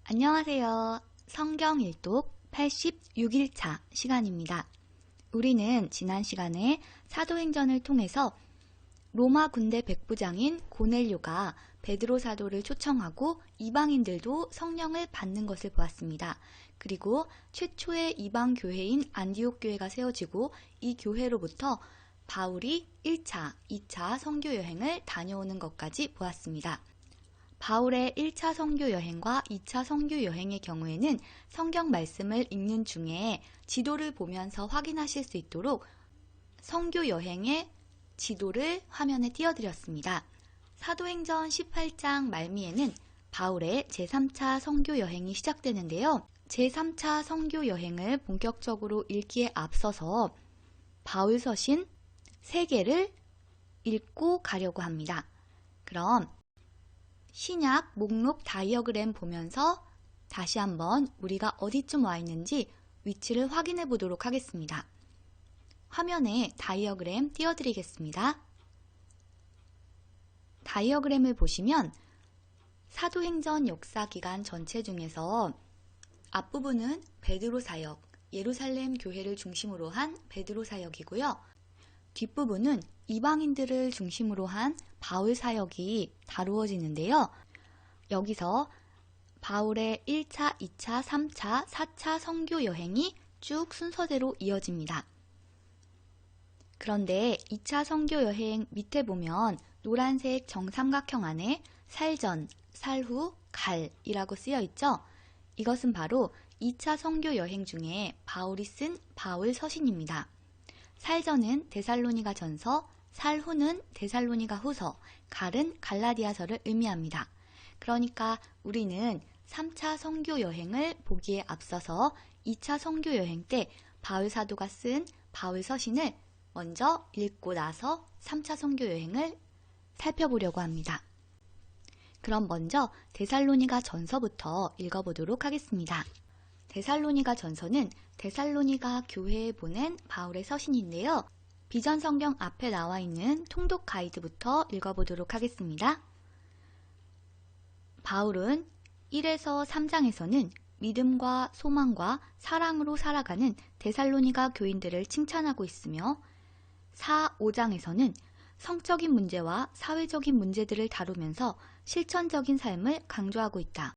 안녕하세요. 성경 일독 86일차 시간입니다. 우리는 지난 시간에 사도행전을 통해서 로마 군대 백부장인 고넬료가 베드로 사도를 초청하고 이방인들도 성령을 받는 것을 보았습니다. 그리고 최초의 이방 교회인 안디옥 교회가 세워지고 이 교회로부터 바울이 1차, 2차 선교 여행을 다녀오는 것까지 보았습니다. 바울의 1차 선교 여행과 2차 선교 여행의 경우에는 성경 말씀을 읽는 중에 지도를 보면서 확인하실 수 있도록 선교 여행의 지도를 화면에 띄워드렸습니다. 사도행전 18장 말미에는 바울의 제3차 선교 여행이 시작되는데요. 제3차 선교 여행을 본격적으로 읽기에 앞서서 바울 서신 3개를 읽고 가려고 합니다. 그럼 신약 목록 다이어그램 보면서 다시 한번 우리가 어디쯤 와 있는지 위치를 확인해 보도록 하겠습니다. 화면에 다이어그램 띄워드리겠습니다. 다이어그램을 보시면 사도행전 역사 기간 전체 중에서 앞부분은 베드로 사역, 예루살렘 교회를 중심으로 한 베드로 사역이고요. 뒷부분은 이방인들을 중심으로 한 바울 사역이 다루어지는데요. 여기서 바울의 1차, 2차, 3차, 4차 선교 여행이 쭉 순서대로 이어집니다. 그런데 2차 선교 여행 밑에 보면 노란색 정삼각형 안에 살전, 살후, 갈이라고 쓰여 있죠. 이것은 바로 2차 선교 여행 중에 바울이 쓴 바울 서신입니다. 살전은 데살로니가 전서, 살후는 데살로니가 후서, 갈은 갈라디아서를 의미합니다. 그러니까 우리는 3차 선교 여행을 보기에 앞서서 2차 선교 여행 때 바울 사도가 쓴 바울 서신을 먼저 읽고 나서 3차 선교 여행을 살펴보려고 합니다. 그럼 먼저 데살로니가 전서부터 읽어보도록 하겠습니다. 데살로니가 전서는 데살로니가 교회에 보낸 바울의 서신인데요. 비전 성경 앞에 나와 있는 통독 가이드부터 읽어보도록 하겠습니다. 바울은 1에서 3장에서는 믿음과 소망과 사랑으로 살아가는 데살로니가 교인들을 칭찬하고 있으며 4, 5장에서는 성적인 문제와 사회적인 문제들을 다루면서 실천적인 삶을 강조하고 있다.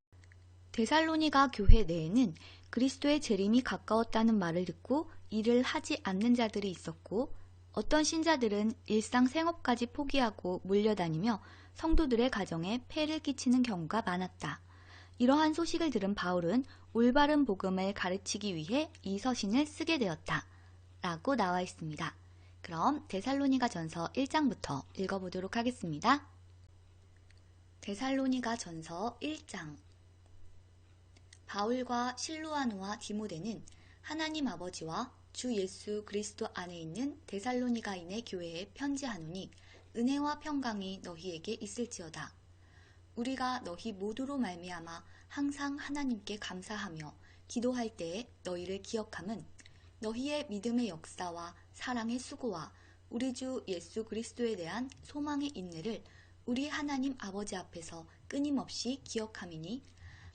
데살로니가 교회 내에는 그리스도의 재림이 가까웠다는 말을 듣고 일을 하지 않는 자들이 있었고 어떤 신자들은 일상 생업까지 포기하고 몰려다니며 성도들의 가정에 폐를 끼치는 경우가 많았다. 이러한 소식을 들은 바울은 올바른 복음을 가르치기 위해 이 서신을 쓰게 되었다. 라고 나와 있습니다. 그럼 데살로니가 전서 1장부터 읽어보도록 하겠습니다. 데살로니가 전서 1장. 바울과 실로아노와 디모데는 하나님 아버지와 주 예수 그리스도 안에 있는 데살로니가인의 교회에 편지하노니 은혜와 평강이 너희에게 있을지어다. 우리가 너희 모두로 말미암아 항상 하나님께 감사하며 기도할 때에 너희를 기억함은 너희의 믿음의 역사와 사랑의 수고와 우리 주 예수 그리스도에 대한 소망의 인내를 우리 하나님 아버지 앞에서 끊임없이 기억함이니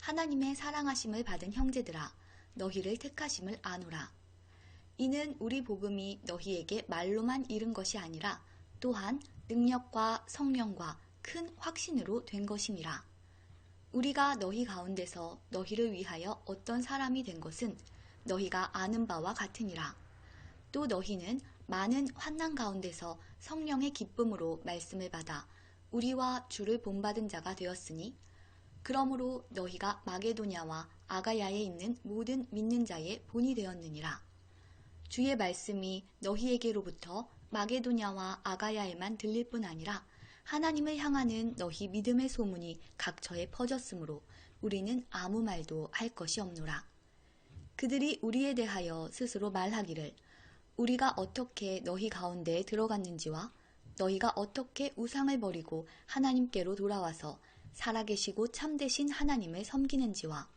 하나님의 사랑하심을 받은 형제들아 너희를 택하심을 아노라. 이는 우리 복음이 너희에게 말로만 이른 것이 아니라 또한 능력과 성령과 큰 확신으로 된 것임이라. 우리가 너희 가운데서 너희를 위하여 어떤 사람이 된 것은 너희가 아는 바와 같으니라. 또 너희는 많은 환난 가운데서 성령의 기쁨으로 말씀을 받아 우리와 주를 본받은 자가 되었으니 그러므로 너희가 마게도냐와 아가야에 있는 모든 믿는 자의 본이 되었느니라. 주의 말씀이 너희에게로부터 마게도냐와 아가야에만 들릴 뿐 아니라 하나님을 향하는 너희 믿음의 소문이 각처에 퍼졌으므로 우리는 아무 말도 할 것이 없노라. 그들이 우리에 대하여 스스로 말하기를 우리가 어떻게 너희 가운데에 들어갔는지와 너희가 어떻게 우상을 버리고 하나님께로 돌아와서 살아계시고 참되신 하나님을 섬기는지와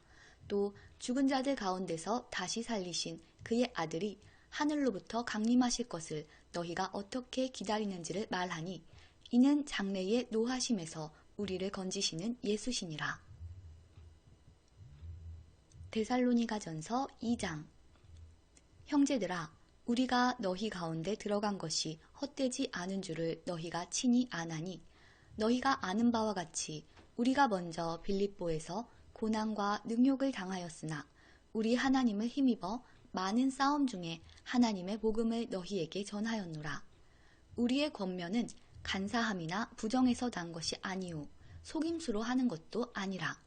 또 죽은 자들 가운데서 다시 살리신 그의 아들이 하늘로부터 강림하실 것을 너희가 어떻게 기다리는지를 말하니 이는 장래의 노하심에서 우리를 건지시는 예수시니라. 데살로니가전서 2장. 형제들아, 우리가 너희 가운데 들어간 것이 헛되지 않은 줄을 너희가 친히 아나니, 너희가 아는 바와 같이 우리가 먼저 빌립보에서 고난과 능욕을 당하였으나 우리 하나님을 힘입어 많은 싸움 중에 하나님의 복음을 너희에게 전하였노라. 우리의 권면은 간사함이나 부정에서 난 것이 아니오 속임수로 하는 것도 아니라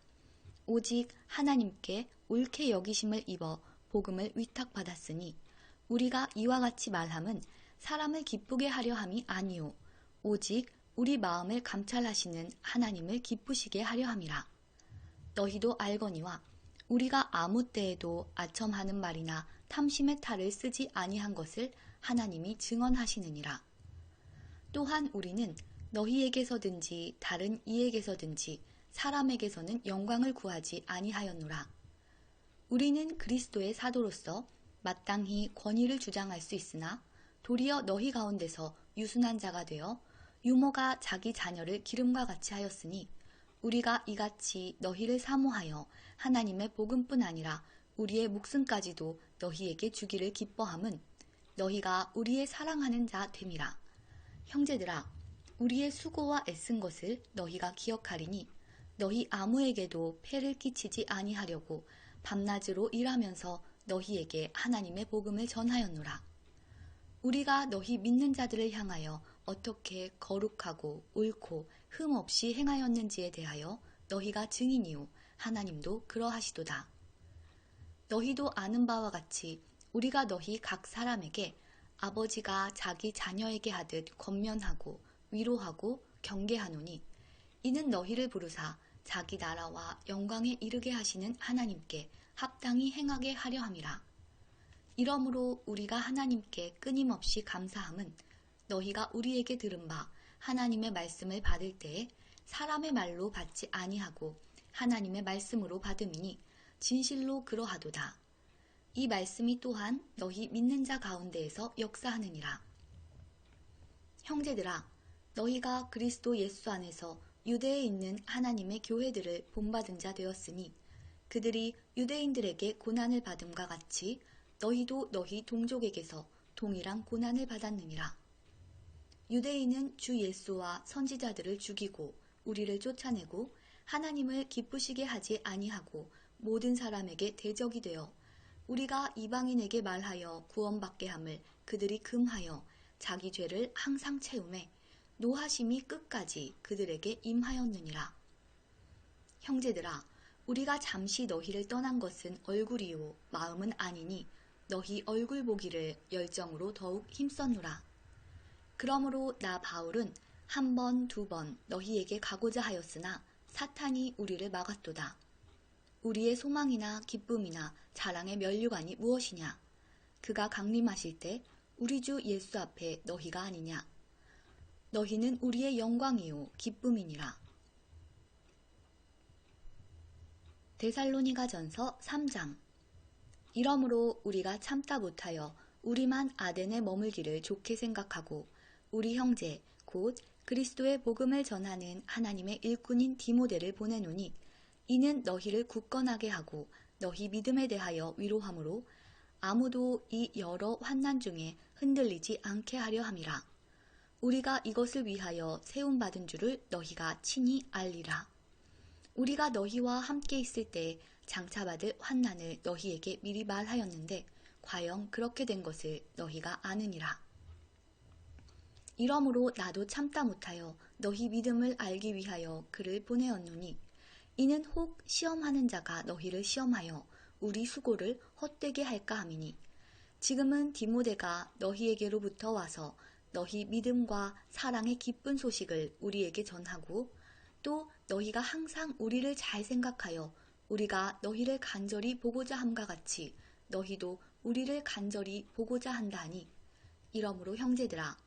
오직 하나님께 옳게 여기심을 입어 복음을 위탁받았으니 우리가 이와 같이 말함은 사람을 기쁘게 하려 함이 아니오 오직 우리 마음을 감찰하시는 하나님을 기쁘시게 하려 함이라. 너희도 알거니와 우리가 아무 때에도 아첨하는 말이나 탐심의 탈을 쓰지 아니한 것을 하나님이 증언하시느니라. 또한 우리는 너희에게서든지 다른 이에게서든지 사람에게서는 영광을 구하지 아니하였노라. 우리는 그리스도의 사도로서 마땅히 권위를 주장할 수 있으나 도리어 너희 가운데서 유순한 자가 되어 유모가 자기 자녀를 기름과 같이 하였으니 우리가 이같이 너희를 사모하여 하나님의 복음뿐 아니라 우리의 목숨까지도 너희에게 주기를 기뻐함은 너희가 우리의 사랑하는 자 됨이라. 형제들아, 우리의 수고와 애쓴 것을 너희가 기억하리니 너희 아무에게도 폐를 끼치지 아니하려고 밤낮으로 일하면서 너희에게 하나님의 복음을 전하였노라. 우리가 너희 믿는 자들을 향하여 어떻게 거룩하고 옳고 흠 없이 행하였는지에 대하여 너희가 증인이요 하나님도 그러하시도다. 너희도 아는 바와 같이 우리가 너희 각 사람에게 아버지가 자기 자녀에게 하듯 권면하고 위로하고 경계하노니 이는 너희를 부르사 자기 나라와 영광에 이르게 하시는 하나님께 합당히 행하게 하려 함이라. 이러므로 우리가 하나님께 끊임없이 감사함은 너희가 우리에게 들은 바 하나님의 말씀을 받을 때에 사람의 말로 받지 아니하고 하나님의 말씀으로 받음이니 진실로 그러하도다. 이 말씀이 또한 너희 믿는 자 가운데에서 역사하느니라. 형제들아, 너희가 그리스도 예수 안에서 유대에 있는 하나님의 교회들을 본받은 자 되었으니 그들이 유대인들에게 고난을 받음과 같이 너희도 너희 동족에게서 동일한 고난을 받았느니라. 유대인은 주 예수와 선지자들을 죽이고 우리를 쫓아내고 하나님을 기쁘시게 하지 아니하고 모든 사람에게 대적이 되어 우리가 이방인에게 말하여 구원받게 함을 그들이 금하여 자기 죄를 항상 채우매 노하심이 끝까지 그들에게 임하였느니라. 형제들아, 우리가 잠시 너희를 떠난 것은 얼굴이요 마음은 아니니 너희 얼굴 보기를 열정으로 더욱 힘썼노라. 그러므로 나 바울은 한 번, 두 번 너희에게 가고자 하였으나 사탄이 우리를 막았도다. 우리의 소망이나 기쁨이나 자랑의 면류관이 무엇이냐? 그가 강림하실 때 우리 주 예수 앞에 너희가 아니냐? 너희는 우리의 영광이요 기쁨이니라. 데살로니가전서 3장. 이러므로 우리가 참다 못하여 우리만 아덴에 머물기를 좋게 생각하고 우리 형제 곧 그리스도의 복음을 전하는 하나님의 일꾼인 디모데를 보내노니 이는 너희를 굳건하게 하고 너희 믿음에 대하여 위로함으로 아무도 이 여러 환난 중에 흔들리지 않게 하려 함이라. 우리가 이것을 위하여 세움받은 줄을 너희가 친히 알리라. 우리가 너희와 함께 있을 때 장차받을 환난을 너희에게 미리 말하였는데 과연 그렇게 된 것을 너희가 아느니라. 이러므로 나도 참다 못하여 너희 믿음을 알기 위하여 그를 보내었노니 이는 혹 시험하는 자가 너희를 시험하여 우리 수고를 헛되게 할까 함이니 지금은 디모데가 너희에게로부터 와서 너희 믿음과 사랑의 기쁜 소식을 우리에게 전하고 또 너희가 항상 우리를 잘 생각하여 우리가 너희를 간절히 보고자 함과 같이 너희도 우리를 간절히 보고자 한다 하니 이러므로 형제들아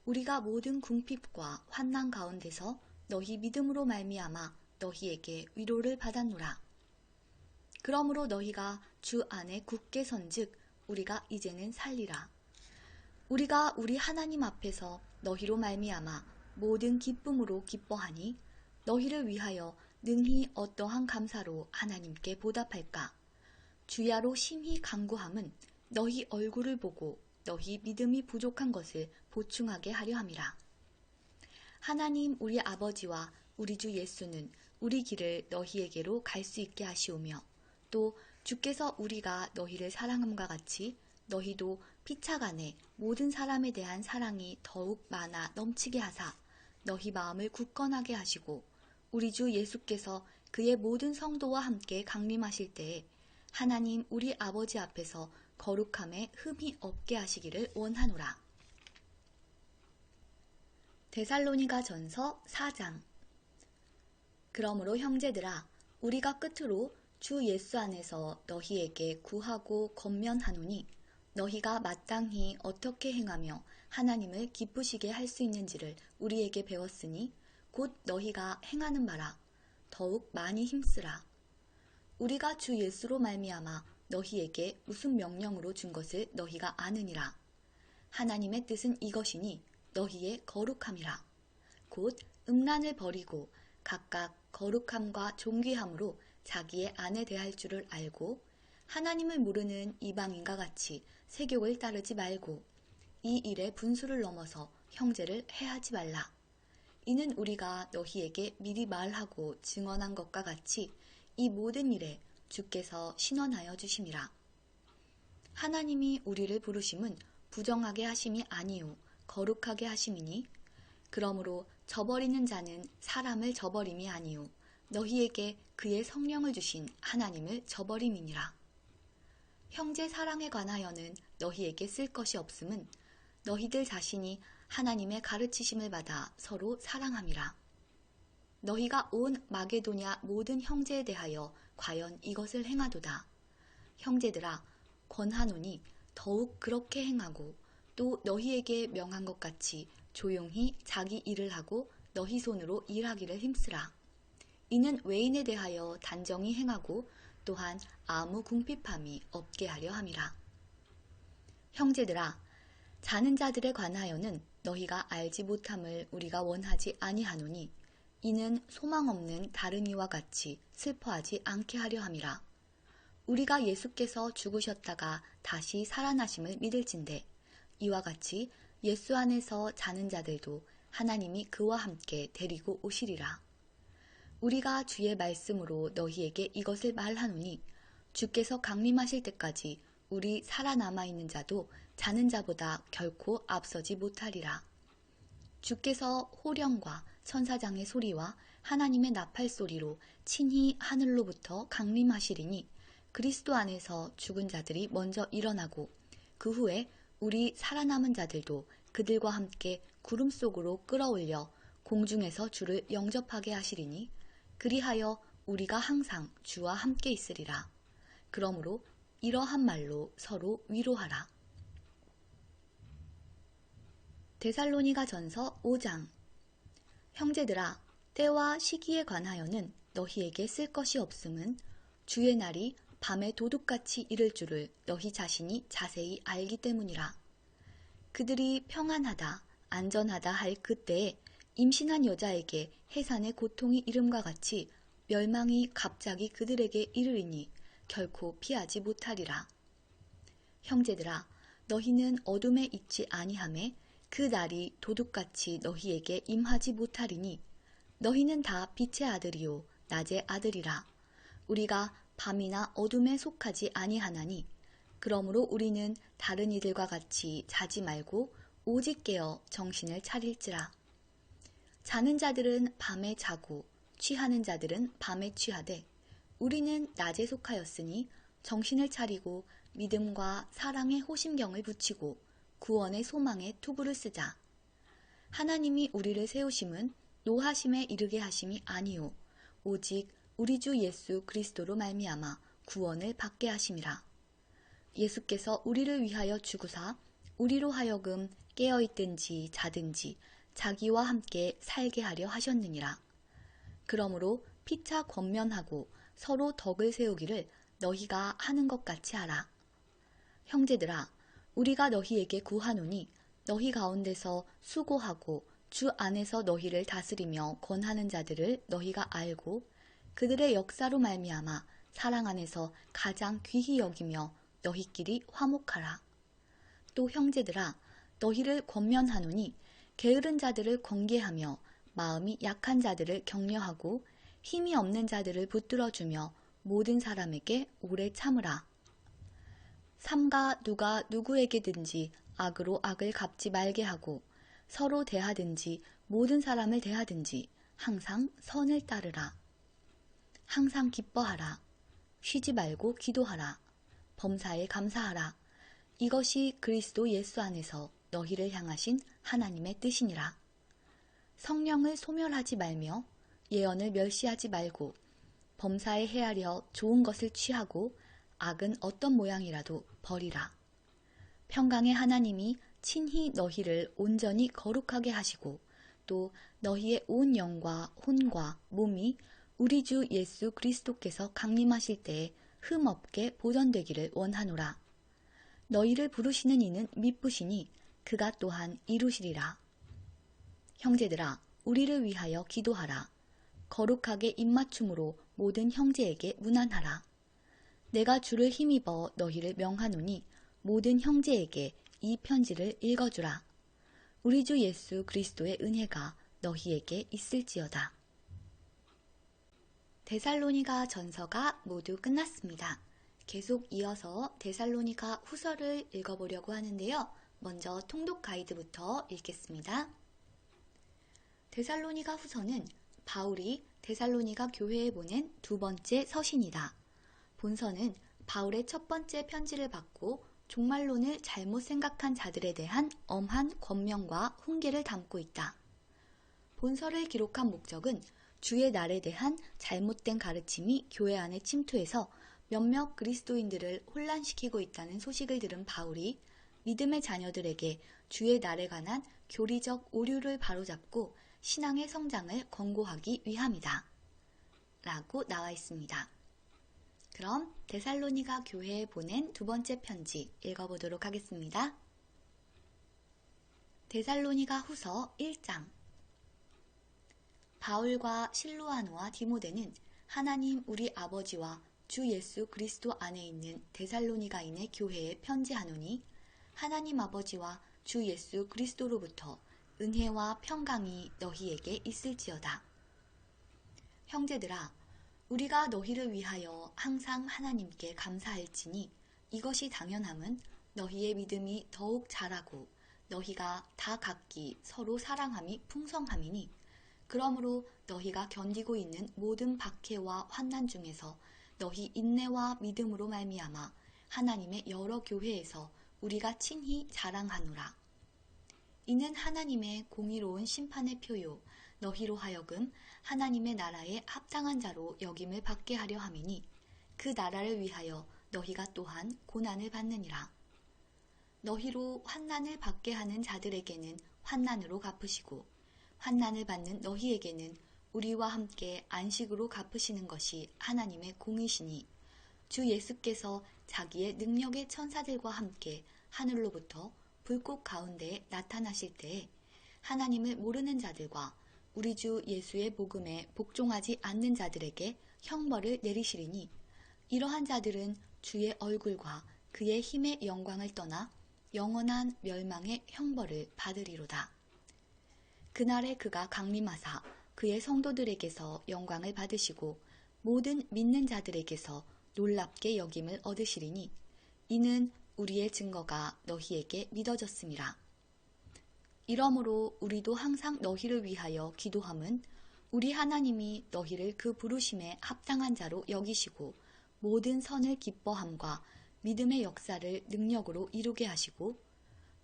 우리가 모든 궁핍과 환난 가운데서 너희 믿음으로 말미암아 너희에게 위로를 받았노라. 그러므로 너희가 주 안에 굳게 선즉 우리가 이제는 살리라. 우리가 우리 하나님 앞에서 너희로 말미암아 모든 기쁨으로 기뻐하니 너희를 위하여 능히 어떠한 감사로 하나님께 보답할까? 주야로 심히 간구함은 너희 얼굴을 보고 너희 믿음이 부족한 것을 보충하게 하려 함이라. 하나님 우리 아버지와 우리 주 예수는 우리 길을 너희에게로 갈 수 있게 하시오며 또 주께서 우리가 너희를 사랑함과 같이 너희도 피차간에 모든 사람에 대한 사랑이 더욱 많아 넘치게 하사 너희 마음을 굳건하게 하시고 우리 주 예수께서 그의 모든 성도와 함께 강림하실 때에 하나님 우리 아버지 앞에서 거룩함에 흠이 없게 하시기를 원하노라. 데살로니가 전서 4장. 그러므로 형제들아 우리가 끝으로 주 예수 안에서 너희에게 구하고 권면하노니 너희가 마땅히 어떻게 행하며 하나님을 기쁘시게 할 수 있는지를 우리에게 배웠으니 곧 너희가 행하는 바라 더욱 많이 힘쓰라. 우리가 주 예수로 말미암아 너희에게 무슨 명령으로 준 것을 너희가 아느니라. 하나님의 뜻은 이것이니 너희의 거룩함이라. 곧 음란을 버리고 각각 거룩함과 존귀함으로 자기의 아내 대할 줄을 알고 하나님을 모르는 이방인과 같이 세욕을 따르지 말고 이 일에 분수를 넘어서 형제를 해하지 말라. 이는 우리가 너희에게 미리 말하고 증언한 것과 같이 이 모든 일에 주께서 신원하여 주심이라. 하나님이 우리를 부르심은 부정하게 하심이 아니요 거룩하게 하심이니 그러므로 저버리는 자는 사람을 저버림이 아니요 너희에게 그의 성령을 주신 하나님을 저버림이니라. 형제 사랑에 관하여는 너희에게 쓸 것이 없음은 너희들 자신이 하나님의 가르치심을 받아 서로 사랑함이라. 너희가 온 마게도냐 모든 형제에 대하여 과연 이것을 행하도다. 형제들아 권하노니 더욱 그렇게 행하고 또 너희에게 명한 것 같이 조용히 자기 일을 하고 너희 손으로 일하기를 힘쓰라. 이는 외인에 대하여 단정히 행하고 또한 아무 궁핍함이 없게 하려 함이라. 형제들아 자는 자들에 관하여는 너희가 알지 못함을 우리가 원하지 아니하노니 이는 소망 없는 다른 이와 같이 슬퍼하지 않게 하려 함이라. 우리가 예수께서 죽으셨다가 다시 살아나심을 믿을진대 이와 같이 예수 안에서 자는 자들도 하나님이 그와 함께 데리고 오시리라. 우리가 주의 말씀으로 너희에게 이것을 말하노니 주께서 강림하실 때까지 우리 살아남아 있는 자도 자는 자보다 결코 앞서지 못하리라. 주께서 호령과 천사장의 소리와 하나님의 나팔 소리로 친히 하늘로부터 강림하시리니 그리스도 안에서 죽은 자들이 먼저 일어나고 그 후에 우리 살아남은 자들도 그들과 함께 구름 속으로 끌어올려 공중에서 주를 영접하게 하시리니 그리하여 우리가 항상 주와 함께 있으리라. 그러므로 이러한 말로 서로 위로하라. 데살로니가 전서 5장. 형제들아 때와 시기에 관하여는 너희에게 쓸 것이 없음은 주의 날이 밤에 도둑같이 이를 줄을 너희 자신이 자세히 알기 때문이라. 그들이 평안하다 안전하다 할 그때에 임신한 여자에게 해산의 고통이 이름과 같이 멸망이 갑자기 그들에게 이르리니 결코 피하지 못하리라. 형제들아 너희는 어둠에 있지 아니하매 그 날이 도둑같이 너희에게 임하지 못하리니 너희는 다 빛의 아들이요 낮의 아들이라. 우리가 밤이나 어둠에 속하지 아니하나니 그러므로 우리는 다른 이들과 같이 자지 말고 오직 깨어 정신을 차릴지라. 자는 자들은 밤에 자고 취하는 자들은 밤에 취하되 우리는 낮에 속하였으니 정신을 차리고 믿음과 사랑의 호심경을 붙이고 구원의 소망에 투구를 쓰자. 하나님이 우리를 세우심은 노하심에 이르게 하심이 아니요 오직 우리 주 예수 그리스도로 말미암아 구원을 받게 하심이라. 예수께서 우리를 위하여 죽으사 우리로 하여금 깨어있든지 자든지 자기와 함께 살게 하려 하셨느니라. 그러므로 피차 권면하고 서로 덕을 세우기를 너희가 하는 것 같이 하라. 형제들아 우리가 너희에게 구하노니 너희 가운데서 수고하고 주 안에서 너희를 다스리며 권하는 자들을 너희가 알고 그들의 역사로 말미암아 사랑 안에서 가장 귀히 여기며 너희끼리 화목하라. 또 형제들아, 너희를 권면하노니 게으른 자들을 권계하며 마음이 약한 자들을 격려하고 힘이 없는 자들을 붙들어주며 모든 사람에게 오래 참으라. 삼가 누가 누구에게든지 악으로 악을 갚지 말게 하고 서로 대하든지 모든 사람을 대하든지 항상 선을 따르라. 항상 기뻐하라. 쉬지 말고 기도하라. 범사에 감사하라. 이것이 그리스도 예수 안에서 너희를 향하신 하나님의 뜻이니라. 성령을 소멸하지 말며 예언을 멸시하지 말고 범사에 헤아려 좋은 것을 취하고 악은 어떤 모양이라도 버리라. 평강의 하나님이 친히 너희를 온전히 거룩하게 하시고 또 너희의 온 영과 혼과 몸이 우리 주 예수 그리스도께서 강림하실 때에 흠없게 보존되기를 원하노라. 너희를 부르시는 이는 미쁘시니 그가 또한 이루시리라. 형제들아, 우리를 위하여 기도하라. 거룩하게 입맞춤으로 모든 형제에게 문안하라. 내가 주를 힘입어 너희를 명하노니 모든 형제에게 이 편지를 읽어주라. 우리 주 예수 그리스도의 은혜가 너희에게 있을지어다. 데살로니가 전서가 모두 끝났습니다. 계속 이어서 데살로니가 후서를 읽어보려고 하는데요. 먼저 통독 가이드부터 읽겠습니다. 데살로니가 후서는 바울이 데살로니가 교회에 보낸 두 번째 서신이다. 본서는 바울의 첫 번째 편지를 받고 종말론을 잘못 생각한 자들에 대한 엄한 권면과 훈계를 담고 있다. 본서를 기록한 목적은 주의 날에 대한 잘못된 가르침이 교회 안에 침투해서 몇몇 그리스도인들을 혼란시키고 있다는 소식을 들은 바울이 믿음의 자녀들에게 주의 날에 관한 교리적 오류를 바로잡고 신앙의 성장을 권고하기 위함이다. 라고 나와 있습니다. 그럼 데살로니가 교회에 보낸 두 번째 편지 읽어보도록 하겠습니다. 데살로니가 후서 1장. 바울과 실로아노와 디모데는 하나님 우리 아버지와 주 예수 그리스도 안에 있는 데살로니가인의 교회에 편지하노니 하나님 아버지와 주 예수 그리스도로부터 은혜와 평강이 너희에게 있을지어다. 형제들아, 우리가 너희를 위하여 항상 하나님께 감사할지니 이것이 당연함은 너희의 믿음이 더욱 자라고 너희가 다 각기 서로 사랑함이 풍성함이니 그러므로 너희가 견디고 있는 모든 박해와 환난 중에서 너희 인내와 믿음으로 말미암아 하나님의 여러 교회에서 우리가 친히 자랑하노라. 이는 하나님의 공의로운 심판의 표요 너희로 하여금 하나님의 나라에 합당한 자로 여김을 받게 하려 함이니 그 나라를 위하여 너희가 또한 고난을 받느니라. 너희로 환난을 받게 하는 자들에게는 환난으로 갚으시고 환난을 받는 너희에게는 우리와 함께 안식으로 갚으시는 것이 하나님의 공이시니 주 예수께서 자기의 능력의 천사들과 함께 하늘로부터 불꽃 가운데에 나타나실 때에 하나님을 모르는 자들과 우리 주 예수의 복음에 복종하지 않는 자들에게 형벌을 내리시리니 이러한 자들은 주의 얼굴과 그의 힘의 영광을 떠나 영원한 멸망의 형벌을 받으리로다. 그날에 그가 강림하사 그의 성도들에게서 영광을 받으시고 모든 믿는 자들에게서 놀랍게 여김을 얻으시리니 이는 우리의 증거가 너희에게 믿어졌음이라. 이러므로 우리도 항상 너희를 위하여 기도함은 우리 하나님이 너희를 그 부르심에 합당한 자로 여기시고 모든 선을 기뻐함과 믿음의 역사를 능력으로 이루게 하시고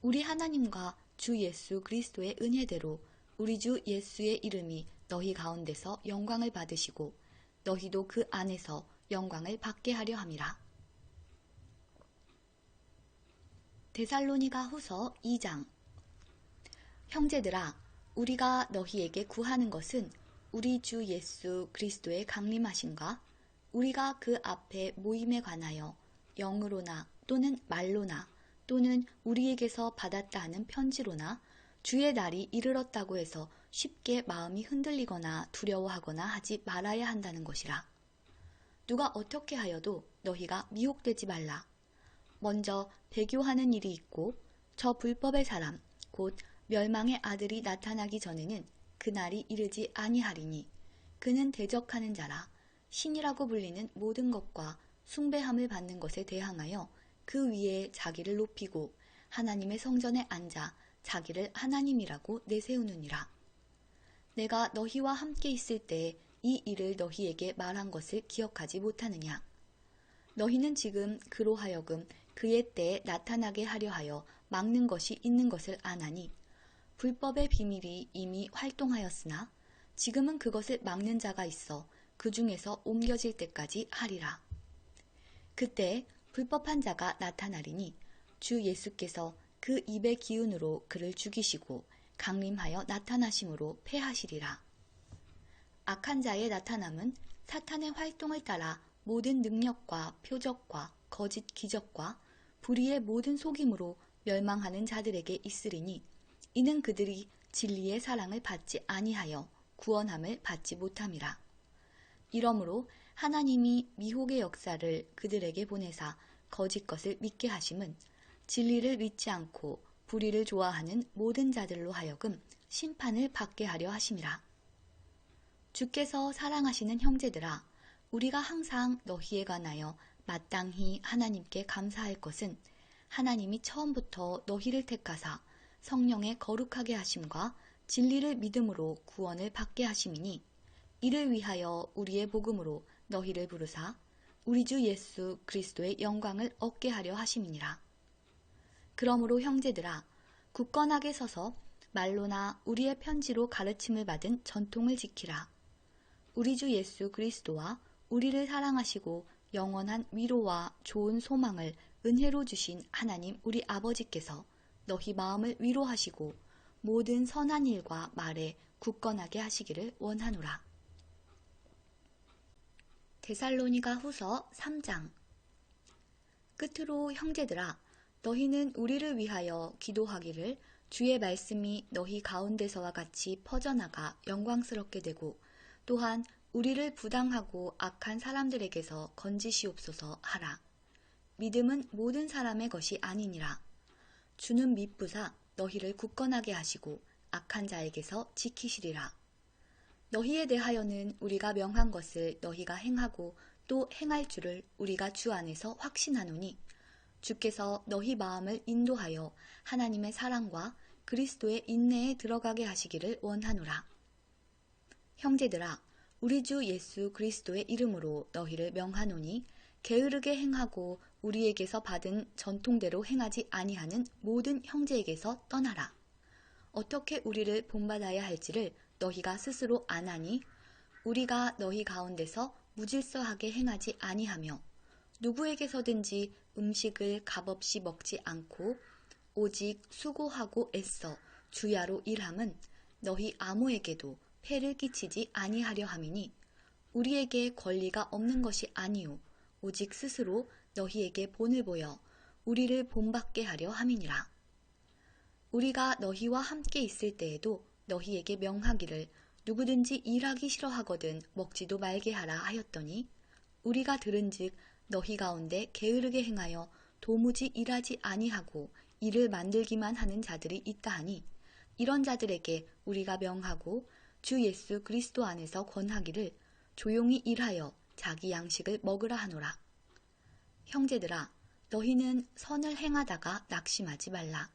우리 하나님과 주 예수 그리스도의 은혜대로 우리 주 예수의 이름이 너희 가운데서 영광을 받으시고 너희도 그 안에서 영광을 받게 하려 함이라. 데살로니가 후서 2장. 형제들아, 우리가 너희에게 구하는 것은 우리 주 예수 그리스도의 강림하심과 우리가 그 앞에 모임에 관하여 영으로나 또는 말로나 또는 우리에게서 받았다 하는 편지로나 주의 날이 이르렀다고 해서 쉽게 마음이 흔들리거나 두려워하거나 하지 말아야 한다는 것이라. 누가 어떻게 하여도 너희가 미혹되지 말라. 먼저 배교하는 일이 있고 저 불법의 사람 곧 멸망의 아들이 나타나기 전에는 그날이 이르지 아니하리니 그는 대적하는 자라 신이라고 불리는 모든 것과 숭배함을 받는 것에 대항하여 그 위에 자기를 높이고 하나님의 성전에 앉아 자기를 하나님이라고 내세우느니라. 내가 너희와 함께 있을 때 이 일을 너희에게 말한 것을 기억하지 못하느냐. 너희는 지금 그로 하여금 그의 때에 나타나게 하려 하여 막는 것이 있는 것을 아나니 불법의 비밀이 이미 활동하였으나 지금은 그것을 막는 자가 있어 그 중에서 옮겨질 때까지 하리라. 그때 불법한 자가 나타나리니 주 예수께서 그 입의 기운으로 그를 죽이시고 강림하여 나타나심으로 패하시리라. 악한 자의 나타남은 사탄의 활동을 따라 모든 능력과 표적과 거짓 기적과 불의의 모든 속임으로 멸망하는 자들에게 있으리니 이는 그들이 진리의 사랑을 받지 아니하여 구원함을 받지 못함이라. 이러므로 하나님이 미혹의 역사를 그들에게 보내사 거짓 것을 믿게 하심은 진리를 믿지 않고 불의를 좋아하는 모든 자들로 하여금 심판을 받게 하려 하심이라. 주께서 사랑하시는 형제들아, 우리가 항상 너희에 관하여 마땅히 하나님께 감사할 것은 하나님이 처음부터 너희를 택하사 성령의 거룩하게 하심과 진리를 믿음으로 구원을 받게 하심이니 이를 위하여 우리의 복음으로 너희를 부르사 우리 주 예수 그리스도의 영광을 얻게 하려 하심이니라. 그러므로 형제들아, 굳건하게 서서 말로나 우리의 편지로 가르침을 받은 전통을 지키라. 우리 주 예수 그리스도와 우리를 사랑하시고 영원한 위로와 좋은 소망을 은혜로 주신 하나님 우리 아버지께서 너희 마음을 위로하시고 모든 선한 일과 말에 굳건하게 하시기를 원하노라. 데살로니가 후서 3장. 끝으로 형제들아, 너희는 우리를 위하여 기도하기를 주의 말씀이 너희 가운데서와 같이 퍼져나가 영광스럽게 되고 또한 우리를 부당하고 악한 사람들에게서 건지시옵소서 하라. 믿음은 모든 사람의 것이 아니니라. 주는 미쁘사 너희를 굳건하게 하시고 악한 자에게서 지키시리라. 너희에 대하여는 우리가 명한 것을 너희가 행하고 또 행할 줄을 우리가 주 안에서 확신하노니 주께서 너희 마음을 인도하여 하나님의 사랑과 그리스도의 인내에 들어가게 하시기를 원하노라. 형제들아, 우리 주 예수 그리스도의 이름으로 너희를 명하노니 게으르게 행하고 우리에게서 받은 전통대로 행하지 아니하는 모든 형제에게서 떠나라. 어떻게 우리를 본받아야 할지를 너희가 스스로 아나니 우리가 너희 가운데서 무질서하게 행하지 아니하며 누구에게서든지 음식을 값없이 먹지 않고 오직 수고하고 애써 주야로 일함은 너희 아무에게도 폐를 끼치지 아니하려 함이니 우리에게 권리가 없는 것이 아니요 오직 스스로 너희에게 본을 보여 우리를 본받게 하려 함이니라. 우리가 너희와 함께 있을 때에도 너희에게 명하기를 누구든지 일하기 싫어하거든 먹지도 말게 하라 하였더니 우리가 들은즉 너희 가운데 게으르게 행하여 도무지 일하지 아니하고 일을 만들기만 하는 자들이 있다 하니 이런 자들에게 우리가 명하고 주 예수 그리스도 안에서 권하기를 조용히 일하여 자기 양식을 먹으라 하노라. 형제들아, 너희는 선을 행하다가 낙심하지 말라.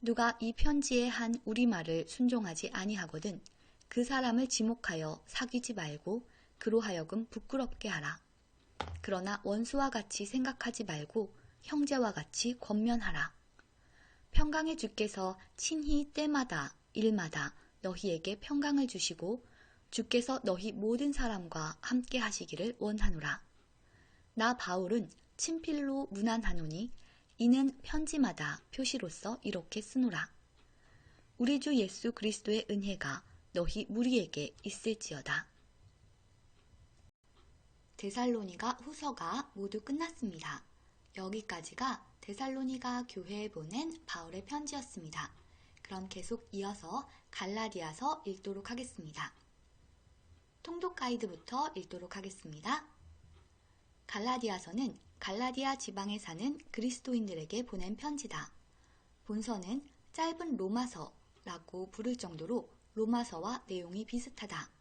누가 이 편지에 한 우리말을 순종하지 아니하거든 그 사람을 지목하여 사귀지 말고 그로 하여금 부끄럽게 하라. 그러나 원수와 같이 생각하지 말고 형제와 같이 권면하라. 평강의 주께서 친히 때마다 일마다 너희에게 평강을 주시고 주께서 너희 모든 사람과 함께 하시기를 원하노라. 나 바울은 친필로 문안하노니 이는 편지마다 표시로서 이렇게 쓰노라. 우리 주 예수 그리스도의 은혜가 너희 무리에게 있을지어다. 데살로니가 후서가 모두 끝났습니다. 여기까지가 데살로니가 교회에 보낸 바울의 편지였습니다. 그럼 계속 이어서 갈라디아서 읽도록 하겠습니다. 통독 가이드부터 읽도록 하겠습니다. 갈라디아서는 갈라디아 지방에 사는 그리스도인들에게 보낸 편지다. 본서는 짧은 로마서라고 부를 정도로 로마서와 내용이 비슷하다.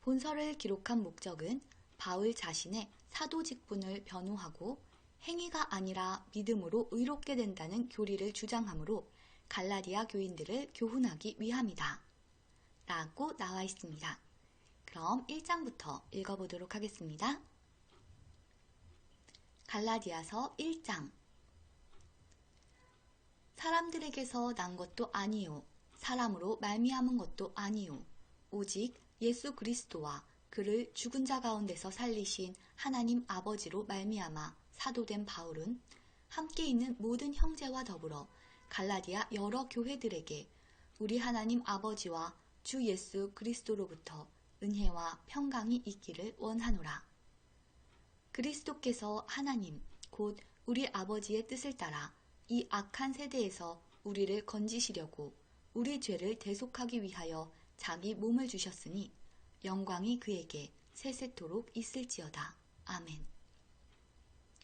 본서를 기록한 목적은 바울 자신의 사도 직분을 변호하고 행위가 아니라 믿음으로 의롭게 된다는 교리를 주장하므로 갈라디아 교인들을 교훈하기 위함이다. 라고 나와 있습니다. 그럼 1장부터 읽어보도록 하겠습니다. 갈라디아서 1장. 사람들에게서 난 것도 아니요 사람으로 말미암은 것도 아니요 오직 예수 그리스도와 그를 죽은 자 가운데서 살리신 하나님 아버지로 말미암아 사도된 바울은 함께 있는 모든 형제와 더불어 갈라디아 여러 교회들에게 우리 하나님 아버지와 주 예수 그리스도로부터 은혜와 평강이 있기를 원하노라. 그리스도께서 하나님 곧 우리 아버지의 뜻을 따라 이 악한 세대에서 우리를 건지시려고 우리 죄를 대속하기 위하여 자기 몸을 주셨으니 영광이 그에게 세세토록 있을지어다. 아멘.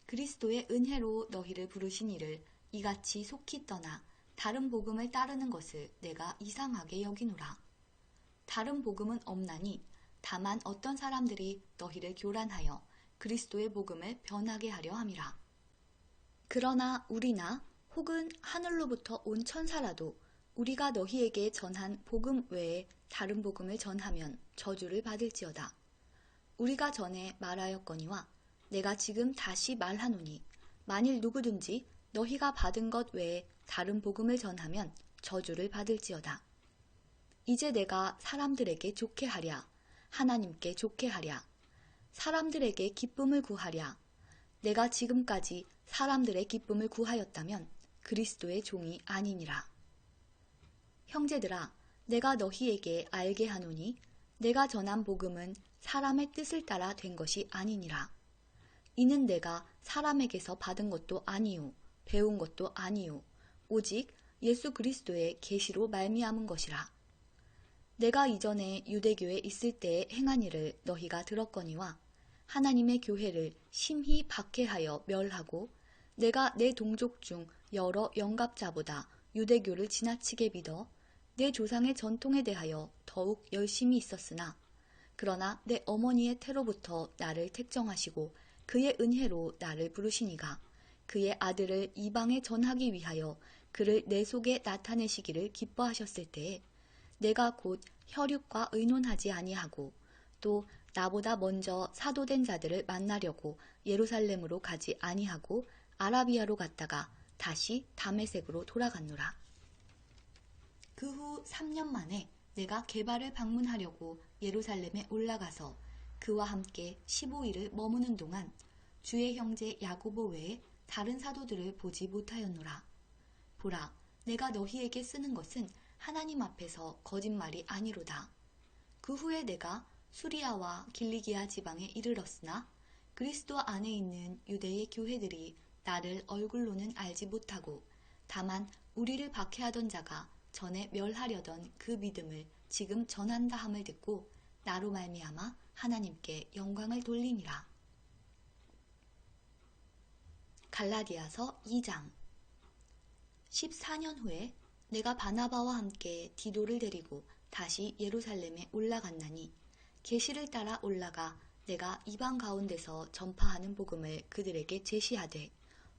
그리스도의 은혜로 너희를 부르신 이를 이같이 속히 떠나 다른 복음을 따르는 것을 내가 이상하게 여기노라. 다른 복음은 없나니 다만 어떤 사람들이 너희를 교란하여 그리스도의 복음을 변하게 하려 함이라. 그러나 우리나 혹은 하늘로부터 온 천사라도 우리가 너희에게 전한 복음 외에 다른 복음을 전하면 저주를 받을지어다. 우리가 전에 말하였거니와 내가 지금 다시 말하노니 만일 누구든지 너희가 받은 것 외에 다른 복음을 전하면 저주를 받을지어다. 이제 내가 사람들에게 좋게 하랴, 하나님께 좋게 하랴, 사람들에게 기쁨을 구하랴. 내가 지금까지 사람들의 기쁨을 구하였다면 그리스도의 종이 아니니라. 형제들아, 내가 너희에게 알게 하노니 내가 전한 복음은 사람의 뜻을 따라 된 것이 아니니라. 이는 내가 사람에게서 받은 것도 아니요 배운 것도 아니요 오직 예수 그리스도의 계시로 말미암은 것이라. 내가 이전에 유대교에 있을 때에 행한 일을 너희가 들었거니와 하나님의 교회를 심히 박해하여 멸하고 내가 내 동족 중 여러 영갑자보다 유대교를 지나치게 믿어 내 조상의 전통에 대하여 더욱 열심히 있었으나 그러나 내 어머니의 태로부터 나를 택정하시고 그의 은혜로 나를 부르시니가 그의 아들을 이방에 전하기 위하여 그를 내 속에 나타내시기를 기뻐하셨을 때에 내가 곧 혈육과 의논하지 아니하고 또 나보다 먼저 사도된 자들을 만나려고 예루살렘으로 가지 아니하고 아라비아로 갔다가 다시 다메섹으로 돌아갔노라. 그 후 3년 만에 내가 게바를 방문하려고 예루살렘에 올라가서 그와 함께 15일을 머무는 동안 주의 형제 야고보 외에 다른 사도들을 보지 못하였노라. 보라, 내가 너희에게 쓰는 것은 하나님 앞에서 거짓말이 아니로다. 그 후에 내가 수리아와 길리기아 지방에 이르렀으나 그리스도 안에 있는 유대의 교회들이 나를 얼굴로는 알지 못하고 다만 우리를 박해하던 자가 전에 멸하려던 그 믿음을 지금 전한다 함을 듣고 나로 말미암아 하나님께 영광을 돌리니라. 갈라디아서 2장. 14년 후에 내가 바나바와 함께 디도를 데리고 다시 예루살렘에 올라갔나니 계시를 따라 올라가 내가 이방 가운데서 전파하는 복음을 그들에게 제시하되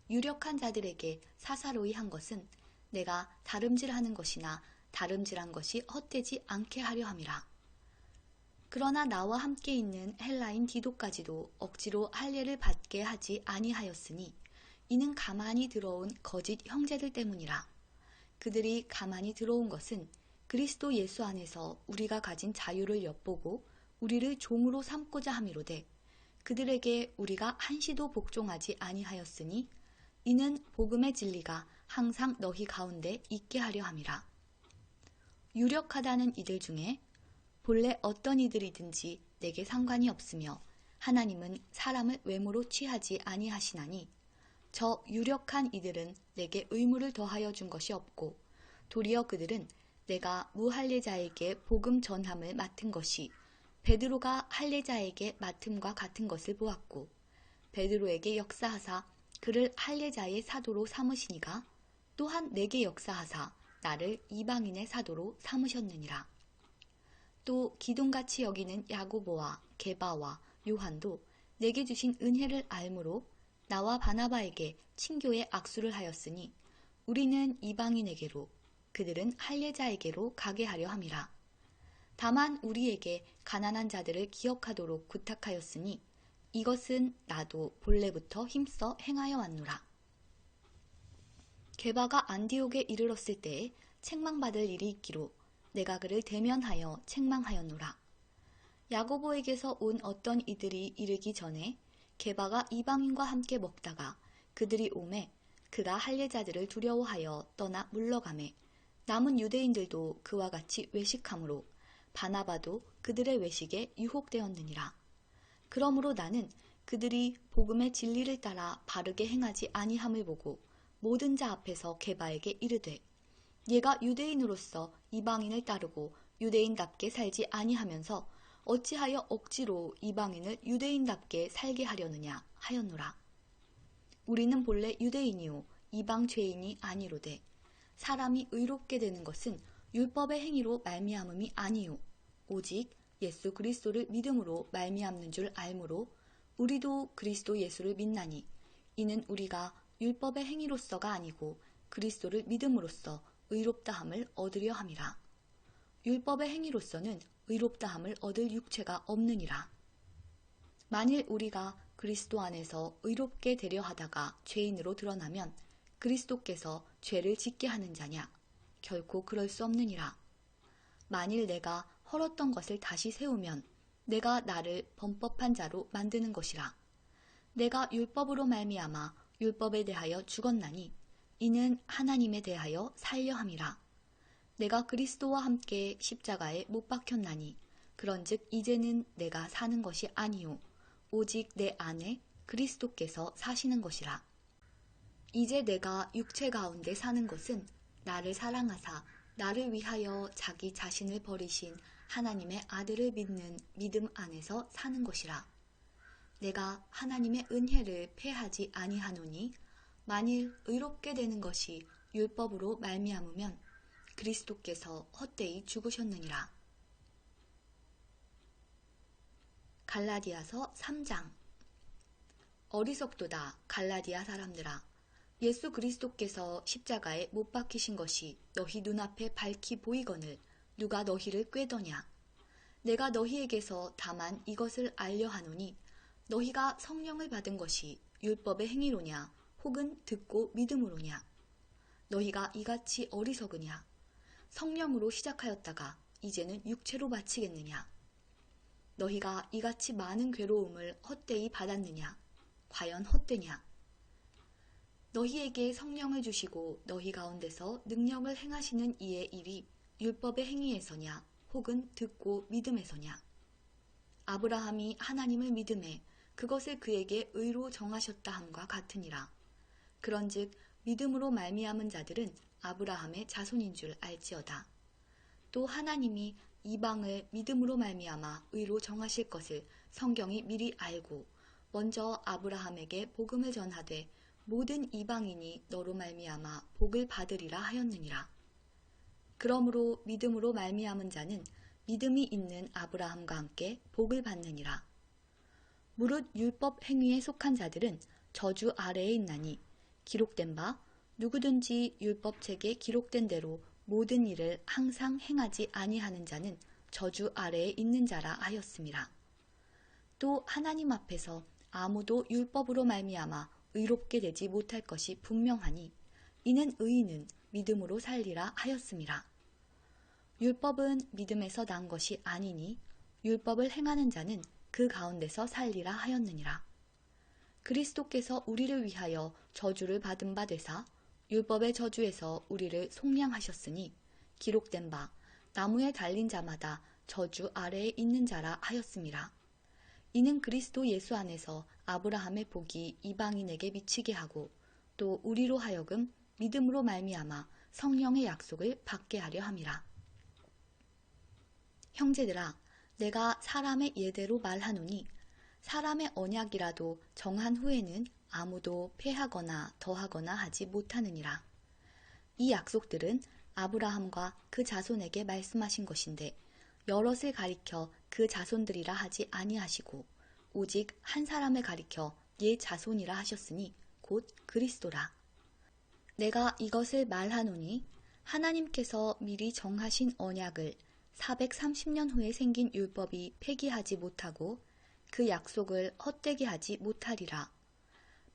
유력한 자들에게 사사로이 한 것은 내가 다름질하는 것이나 다름질한 것이 헛되지 않게 하려 함이라. 그러나 나와 함께 있는 헬라인 디도까지도 억지로 할례를 받게 하지 아니하였으니 이는 가만히 들어온 거짓 형제들 때문이라. 그들이 가만히 들어온 것은 그리스도 예수 안에서 우리가 가진 자유를 엿보고 우리를 종으로 삼고자 함이로되 그들에게 우리가 한시도 복종하지 아니하였으니 이는 복음의 진리가 항상 너희 가운데 있게 하려 함이라. 유력하다는 이들 중에 본래 어떤 이들이든지 내게 상관이 없으며 하나님은 사람을 외모로 취하지 아니하시나니 저 유력한 이들은 내게 의무를 더하여 준 것이 없고 도리어 그들은 내가 무할례자에게 복음 전함을 맡은 것이 베드로가 할례자에게 맡음과 같은 것을 보았고 베드로에게 역사하사 그를 할례자의 사도로 삼으시니가 또한 내게 역사하사 나를 이방인의 사도로 삼으셨느니라. 또 기둥같이 여기는 야고보와 게바와 요한도 내게 주신 은혜를 알므로 나와 바나바에게 친교의 악수를 하였으니 우리는 이방인에게로 그들은 할례자에게로 가게 하려 함이라. 다만 우리에게 가난한 자들을 기억하도록 부탁하였으니 이것은 나도 본래부터 힘써 행하여 왔노라. 게바가 안디옥에 이르렀을 때에 책망받을 일이 있기로 내가 그를 대면하여 책망하였노라. 야고보에게서 온 어떤 이들이 이르기 전에 게바가 이방인과 함께 먹다가 그들이 오매 그가 할례자들을 두려워하여 떠나 물러가매 남은 유대인들도 그와 같이 외식하므로 바나바도 그들의 외식에 유혹되었느니라. 그러므로 나는 그들이 복음의 진리를 따라 바르게 행하지 아니함을 보고 모든 자 앞에서 게바에게 이르되 얘가 유대인으로서 이방인을 따르고 유대인답게 살지 아니하면서 어찌하여 억지로 이방인을 유대인답게 살게 하려느냐 하였노라. 우리는 본래 유대인이요 이방 죄인이 아니로되 사람이 의롭게 되는 것은 율법의 행위로 말미암음이 아니요 오직 예수 그리스도를 믿음으로 말미암는 줄 알므로 우리도 그리스도 예수를 믿나니 이는 우리가 율법의 행위로서가 아니고 그리스도를 믿음으로써 의롭다함을 얻으려 함이라. 율법의 행위로서는 의롭다함을 얻을 육체가 없느니라. 만일 우리가 그리스도 안에서 의롭게 되려 하다가 죄인으로 드러나면 그리스도께서 죄를 짓게 하는 자냐? 결코 그럴 수 없느니라. 만일 내가 헐었던 것을 다시 세우면 내가 나를 범법한 자로 만드는 것이라. 내가 율법으로 말미암아 율법에 대하여 죽었나니 이는 하나님에 대하여 살려 함이라. 내가 그리스도와 함께 십자가에 못 박혔나니 그런즉 이제는 내가 사는 것이 아니요 오직 내 안에 그리스도께서 사시는 것이라. 이제 내가 육체 가운데 사는 것은 나를 사랑하사 나를 위하여 자기 자신을 버리신 하나님의 아들을 믿는 믿음 안에서 사는 것이라. 내가 하나님의 은혜를 패하지 아니하노니 만일 의롭게 되는 것이 율법으로 말미암으면 그리스도께서 헛되이 죽으셨느니라. 갈라디아서 3장. 어리석도다 갈라디아 사람들아, 예수 그리스도께서 십자가에 못 박히신 것이 너희 눈앞에 밝히 보이거늘 누가 너희를 꾀더냐. 내가 너희에게서 다만 이것을 알려 하노니 너희가 성령을 받은 것이 율법의 행위로냐 혹은 듣고 믿음으로냐. 너희가 이같이 어리석으냐. 성령으로 시작하였다가 이제는 육체로 마치겠느냐. 너희가 이같이 많은 괴로움을 헛되이 받았느냐. 과연 헛되냐. 너희에게 성령을 주시고 너희 가운데서 능력을 행하시는 이의 일이 율법의 행위에서냐 혹은 듣고 믿음에서냐. 아브라함이 하나님을 믿음에 그것을 그에게 의로 정하셨다 함과 같으니라. 그런즉 믿음으로 말미암은 자들은 아브라함의 자손인 줄 알지어다. 또 하나님이 이방을 믿음으로 말미암아 의로 정하실 것을 성경이 미리 알고 먼저 아브라함에게 복음을 전하되 모든 이방인이 너로 말미암아 복을 받으리라 하였느니라. 그러므로 믿음으로 말미암은 자는 믿음이 있는 아브라함과 함께 복을 받느니라. 무릇 율법 행위에 속한 자들은 저주 아래에 있나니 기록된 바 누구든지 율법책에 기록된 대로 모든 일을 항상 행하지 아니하는 자는 저주 아래에 있는 자라 하였음이라. 또 하나님 앞에서 아무도 율법으로 말미암아 의롭게 되지 못할 것이 분명하니 이는 의인은 믿음으로 살리라 하였음이라. 율법은 믿음에서 난 것이 아니니 율법을 행하는 자는 그 가운데서 살리라 하였느니라. 그리스도께서 우리를 위하여 저주를 받은 바 되사 율법의 저주에서 우리를 속량하셨으니 기록된 바 나무에 달린 자마다 저주 아래에 있는 자라 하였음이라. 이는 그리스도 예수 안에서 아브라함의 복이 이방인에게 미치게 하고 또 우리로 하여금 믿음으로 말미암아 성령의 약속을 받게 하려 함이라. 형제들아, 내가 사람의 예대로 말하노니 사람의 언약이라도 정한 후에는 아무도 폐하거나 더하거나 하지 못하느니라. 이 약속들은 아브라함과 그 자손에게 말씀하신 것인데 여럿을 가리켜 그 자손들이라 하지 아니하시고 오직 한 사람을 가리켜 예 자손이라 하셨으니 곧 그리스도라. 내가 이것을 말하노니 하나님께서 미리 정하신 언약을 430년 후에 생긴 율법이 폐기하지 못하고 그 약속을 헛되게 하지 못하리라.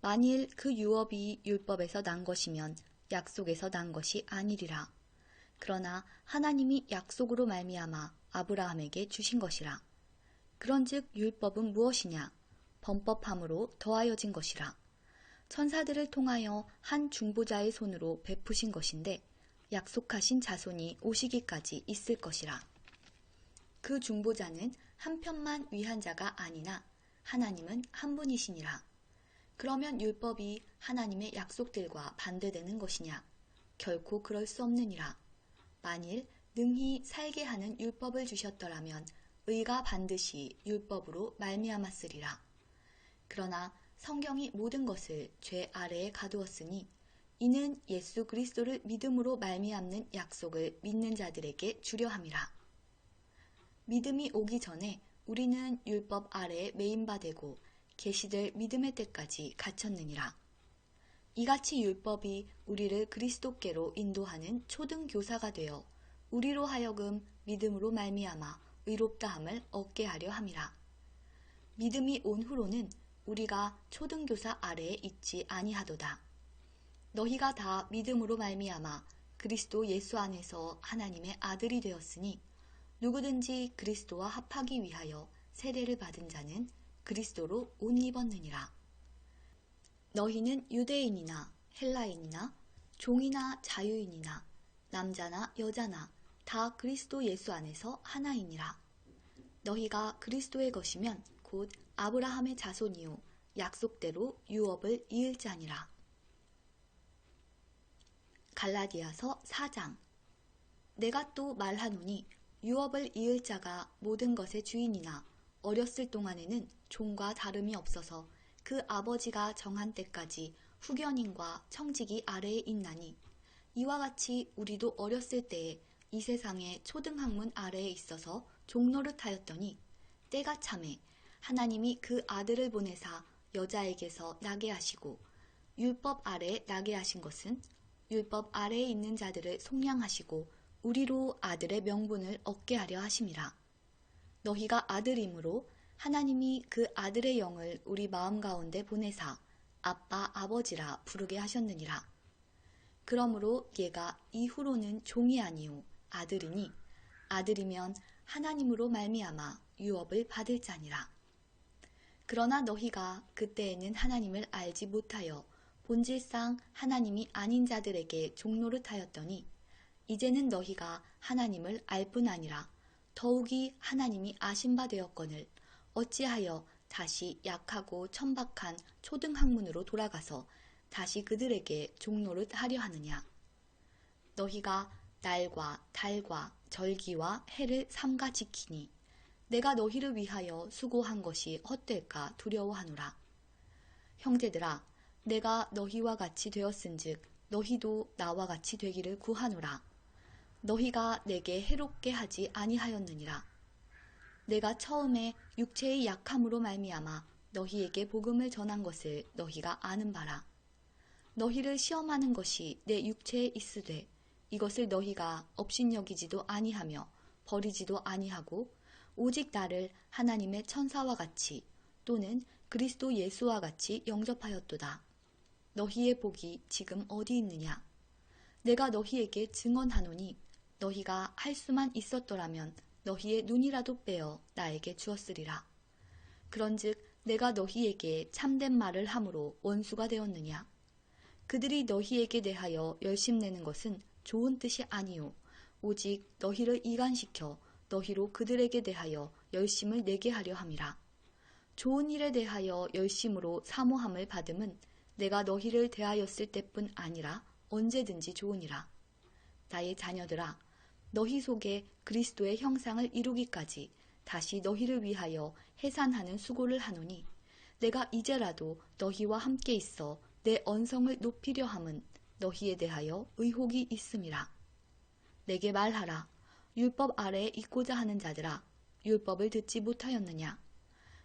만일 그 유업이 율법에서 난 것이면 약속에서 난 것이 아니리라. 그러나 하나님이 약속으로 말미암아 아브라함에게 주신 것이라. 그런즉 율법은 무엇이냐? 범법함으로 더하여진 것이라. 천사들을 통하여 한 중보자의 손으로 베푸신 것인데 약속하신 자손이 오시기까지 있을 것이라. 그 중보자는 한 편만 위한 자가 아니나 하나님은 한 분이시니라. 그러면 율법이 하나님의 약속들과 반대되는 것이냐? 결코 그럴 수 없느니라. 만일 능히 살게 하는 율법을 주셨더라면 의가 반드시 율법으로 말미암았으리라. 그러나 성경이 모든 것을 죄 아래에 가두었으니 이는 예수 그리스도를 믿음으로 말미암는 약속을 믿는 자들에게 주려 함이라. 믿음이 오기 전에 우리는 율법 아래에 매인 바 되고 계시될 믿음의 때까지 갇혔느니라. 이같이 율법이 우리를 그리스도께로 인도하는 초등교사가 되어 우리로 하여금 믿음으로 말미암아 의롭다함을 얻게 하려 함이라. 믿음이 온 후로는 우리가 초등교사 아래에 있지 아니하도다. 너희가 다 믿음으로 말미암아 그리스도 예수 안에서 하나님의 아들이 되었으니 누구든지 그리스도와 합하기 위하여 세례를 받은 자는 그리스도로 옷 입었느니라. 너희는 유대인이나 헬라인이나 종이나 자유인이나 남자나 여자나 다 그리스도 예수 안에서 하나이니라. 너희가 그리스도의 것이면 곧 아브라함의 자손이요 약속대로 유업을 이을 자니라. 갈라디아서 4장. 내가 또 말하노니 유업을 이을 자가 모든 것의 주인이나 어렸을 동안에는 종과 다름이 없어서 그 아버지가 정한 때까지 후견인과 청지기 아래에 있나니 이와 같이 우리도 어렸을 때에 이 세상의 초등학문 아래에 있어서 종노릇하였더니 때가 참에 하나님이 그 아들을 보내사 여자에게서 나게 하시고 율법 아래에 나게 하신 것은 율법 아래에 있는 자들을 속량하시고 우리로 아들의 명분을 얻게 하려 하심이라. 너희가 아들이므로 하나님이 그 아들의 영을 우리 마음 가운데 보내사 아빠 아버지라 부르게 하셨느니라. 그러므로 얘가 이후로는 종이 아니요 아들이니 아들이면 하나님으로 말미암아 유업을 받을 자니라. 그러나 너희가 그때에는 하나님을 알지 못하여 본질상 하나님이 아닌 자들에게 종노릇하였더니 이제는 너희가 하나님을 알 뿐 아니라 더욱이 하나님이 아신 바 되었거늘 어찌하여 다시 약하고 천박한 초등학문으로 돌아가서 다시 그들에게 종노릇 하려 하느냐. 너희가 날과 달과 절기와 해를 삼가 지키니 내가 너희를 위하여 수고한 것이 헛될까 두려워하노라. 형제들아, 내가 너희와 같이 되었은즉 너희도 나와 같이 되기를 구하노라. 너희가 내게 해롭게 하지 아니하였느니라. 내가 처음에 육체의 약함으로 말미암아 너희에게 복음을 전한 것을 너희가 아는 바라. 너희를 시험하는 것이 내 육체에 있으되 이것을 너희가 업신여기지도 아니하며 버리지도 아니하고 오직 나를 하나님의 천사와 같이 또는 그리스도 예수와 같이 영접하였도다. 너희의 복이 지금 어디 있느냐? 내가 너희에게 증언하노니 너희가 할 수만 있었더라면 너희의 눈이라도 빼어 나에게 주었으리라. 그런즉 내가 너희에게 참된 말을 함으로 원수가 되었느냐? 그들이 너희에게 대하여 열심내는 것은 좋은 뜻이 아니요 오직 너희를 이간시켜 너희로 그들에게 대하여 열심을 내게 하려 함이라. 좋은 일에 대하여 열심으로 사모함을 받음은 내가 너희를 대하였을 때뿐 아니라 언제든지 좋으니라. 나의 자녀들아, 너희 속에 그리스도의 형상을 이루기까지 다시 너희를 위하여 해산하는 수고를 하노니 내가 이제라도 너희와 함께 있어 내 언성을 높이려 함은 너희에 대하여 의혹이 있음이라. 내게 말하라. 율법 아래에 있고자 하는 자들아, 율법을 듣지 못하였느냐?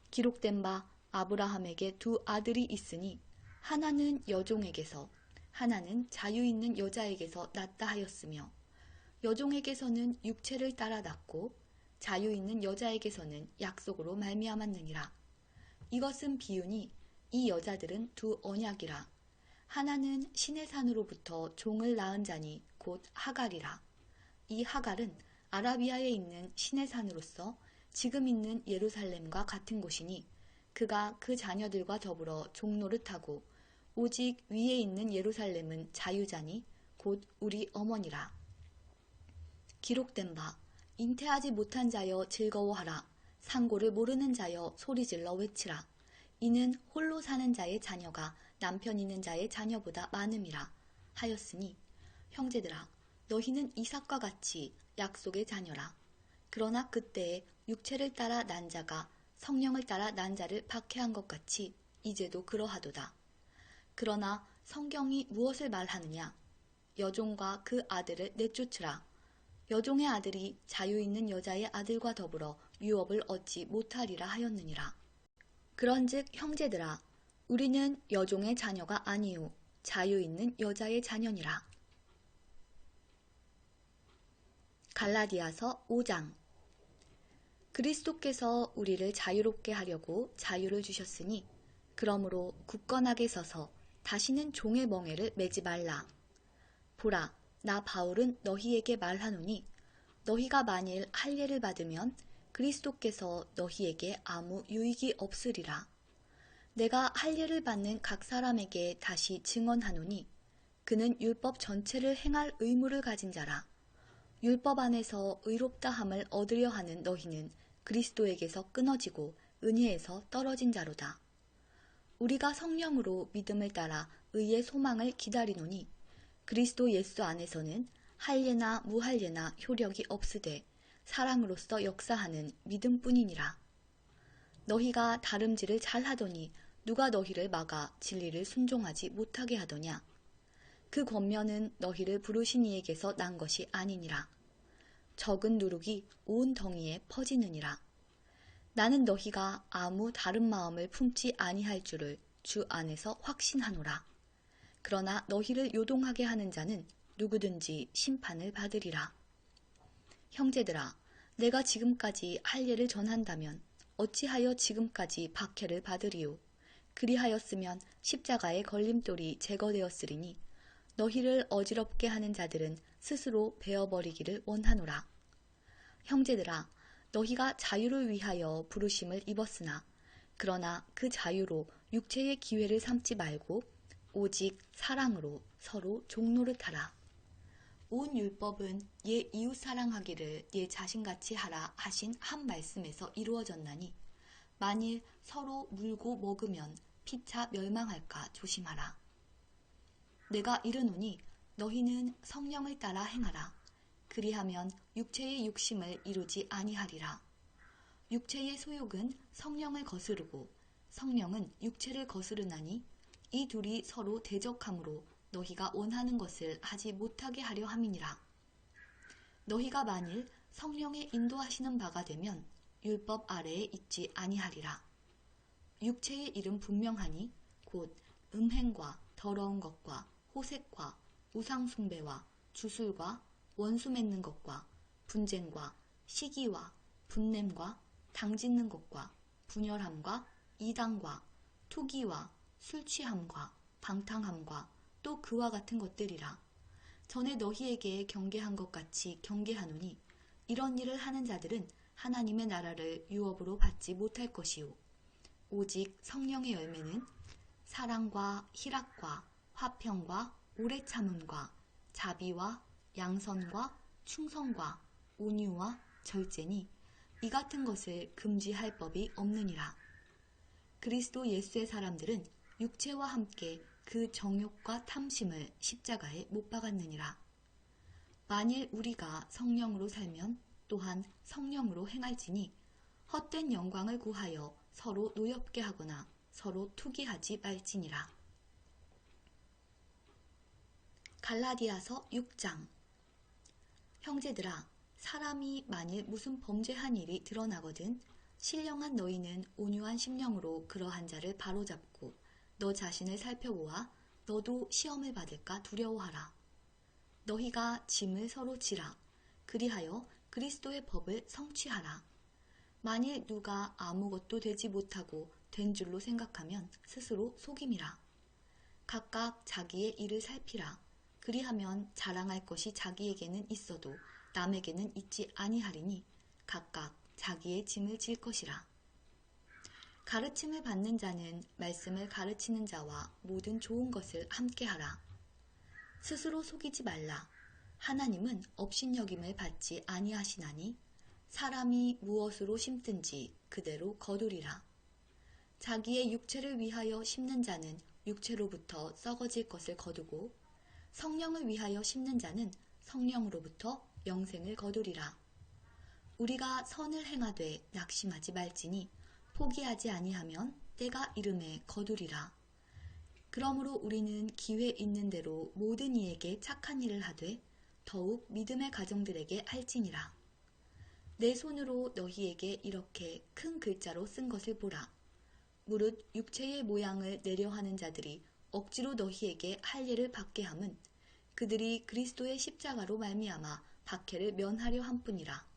기록된 바 아브라함에게 두 아들이 있으니 하나는 여종에게서 하나는 자유 있는 여자에게서 낳다 하였으며 여종에게서는 육체를 따라 낳고 자유 있는 여자에게서는 약속으로 말미암았느니라. 이것은 비유니 이 여자들은 두 언약이라. 하나는 신의 산으로부터 종을 낳은 자니 곧 하갈이라. 이 하갈은 아라비아에 있는 신의 산으로서 지금 있는 예루살렘과 같은 곳이니 그가 그 자녀들과 더불어 종노릇하고 오직 위에 있는 예루살렘은 자유자니 곧 우리 어머니라. 기록된 바 잉태하지 못한 자여 즐거워하라. 상고를 모르는 자여 소리질러 외치라. 이는 홀로 사는 자의 자녀가 남편 있는 자의 자녀보다 많음이라 하였으니 형제들아 너희는 이삭과 같이 약속의 자녀라. 그러나 그때에 육체를 따라 난 자가 성령을 따라 난 자를 박해한 것 같이 이제도 그러하도다. 그러나 성경이 무엇을 말하느냐? 여종과 그 아들을 내쫓으라. 여종의 아들이 자유 있는 여자의 아들과 더불어 유업을 얻지 못하리라 하였느니라. 그런즉 형제들아 우리는 여종의 자녀가 아니요 자유 있는 여자의 자녀니라. 갈라디아서 5장. 그리스도께서 우리를 자유롭게 하려고 자유를 주셨으니 그러므로 굳건하게 서서 다시는 종의 멍에를 매지 말라. 보라, 나 바울은 너희에게 말하노니 너희가 만일 할례를 받으면 그리스도께서 너희에게 아무 유익이 없으리라. 내가 할례를 받는 각 사람에게 다시 증언하노니 그는 율법 전체를 행할 의무를 가진 자라. 율법 안에서 의롭다 함을 얻으려 하는 너희는 그리스도에게서 끊어지고 은혜에서 떨어진 자로다. 우리가 성령으로 믿음을 따라 의의 소망을 기다리노니 그리스도 예수 안에서는 할례나 무할례나 효력이 없으되 사랑으로서 역사하는 믿음뿐이니라. 너희가 다름질을 잘하더니 누가 너희를 막아 진리를 순종하지 못하게 하더냐? 그 권면은 너희를 부르신 이에게서 난 것이 아니니라. 적은 누룩이 온 덩이에 퍼지느니라. 나는 너희가 아무 다른 마음을 품지 아니할 줄을 주 안에서 확신하노라. 그러나 너희를 요동하게 하는 자는 누구든지 심판을 받으리라. 형제들아, 내가 지금까지 할례를 전한다면 어찌하여 지금까지 박해를 받으리요? 그리하였으면 십자가의 걸림돌이 제거되었으리니 너희를 어지럽게 하는 자들은 스스로 베어버리기를 원하노라. 형제들아, 너희가 자유를 위하여 부르심을 입었으나 그러나 그 자유로 육체의 기회를 삼지 말고 오직 사랑으로 서로 종노릇하라. 온 율법은 얘 이웃 사랑하기를 얘 자신같이 하라 하신 한 말씀에서 이루어졌나니 만일 서로 물고 먹으면 피차 멸망할까 조심하라. 내가 이르노니 너희는 성령을 따라 행하라. 그리하면 육체의 욕심을 이루지 아니하리라. 육체의 소욕은 성령을 거스르고 성령은 육체를 거스르나니 이 둘이 서로 대적하므로 너희가 원하는 것을 하지 못하게 하려 함이니라. 너희가 만일 성령의 인도하시는 바가 되면 율법 아래에 있지 아니하리라. 육체의 일은 분명하니 곧 음행과 더러운 것과 호색과 우상숭배와 주술과 원수 맺는 것과 분쟁과 시기와 분냄과 당짓는 것과 분열함과 이단과 투기와 술취함과 방탕함과 또 그와 같은 것들이라. 전에 너희에게 경계한 것 같이 경계하노니 이런 일을 하는 자들은 하나님의 나라를 유업으로 받지 못할 것이요 오직 성령의 열매는 사랑과 희락과 화평과 오래 참음과 자비와 양선과 충성과 온유와 절제니 이 같은 것을 금지할 법이 없느니라. 그리스도 예수의 사람들은 육체와 함께 그 정욕과 탐심을 십자가에 못 박았느니라. 만일 우리가 성령으로 살면 또한 성령으로 행할지니 헛된 영광을 구하여 서로 노엽게 하거나 서로 투기하지 말지니라. 갈라디아서 6장. 형제들아, 사람이 만일 무슨 범죄한 일이 드러나거든 신령한 너희는 온유한 심령으로 그러한 자를 바로잡고 너 자신을 살펴보아 너도 시험을 받을까 두려워하라. 너희가 짐을 서로 지라. 그리하여 그리스도의 법을 성취하라. 만일 누가 아무것도 되지 못하고 된 줄로 생각하면 스스로 속임이라. 각각 자기의 일을 살피라. 그리하면 자랑할 것이 자기에게는 있어도 남에게는 있지 아니하리니 각각 자기의 짐을 질 것이라. 가르침을 받는 자는 말씀을 가르치는 자와 모든 좋은 것을 함께하라. 스스로 속이지 말라. 하나님은 업신여김을 받지 아니하시나니 사람이 무엇으로 심든지 그대로 거두리라. 자기의 육체를 위하여 심는 자는 육체로부터 썩어질 것을 거두고 성령을 위하여 심는 자는 성령으로부터 영생을 거두리라. 우리가 선을 행하되 낙심하지 말지니 포기하지 아니하면 때가 이름에 거두리라. 그러므로 우리는 기회 있는 대로 모든 이에게 착한 일을 하되 더욱 믿음의 가정들에게 할지니라. 내 손으로 너희에게 이렇게 큰 글자로 쓴 것을 보라. 무릇 육체의 모양을 내려하는 자들이 억지로 너희에게 할례를 받게 함은 그들이 그리스도의 십자가로 말미암아 박해를 면하려 함뿐이라.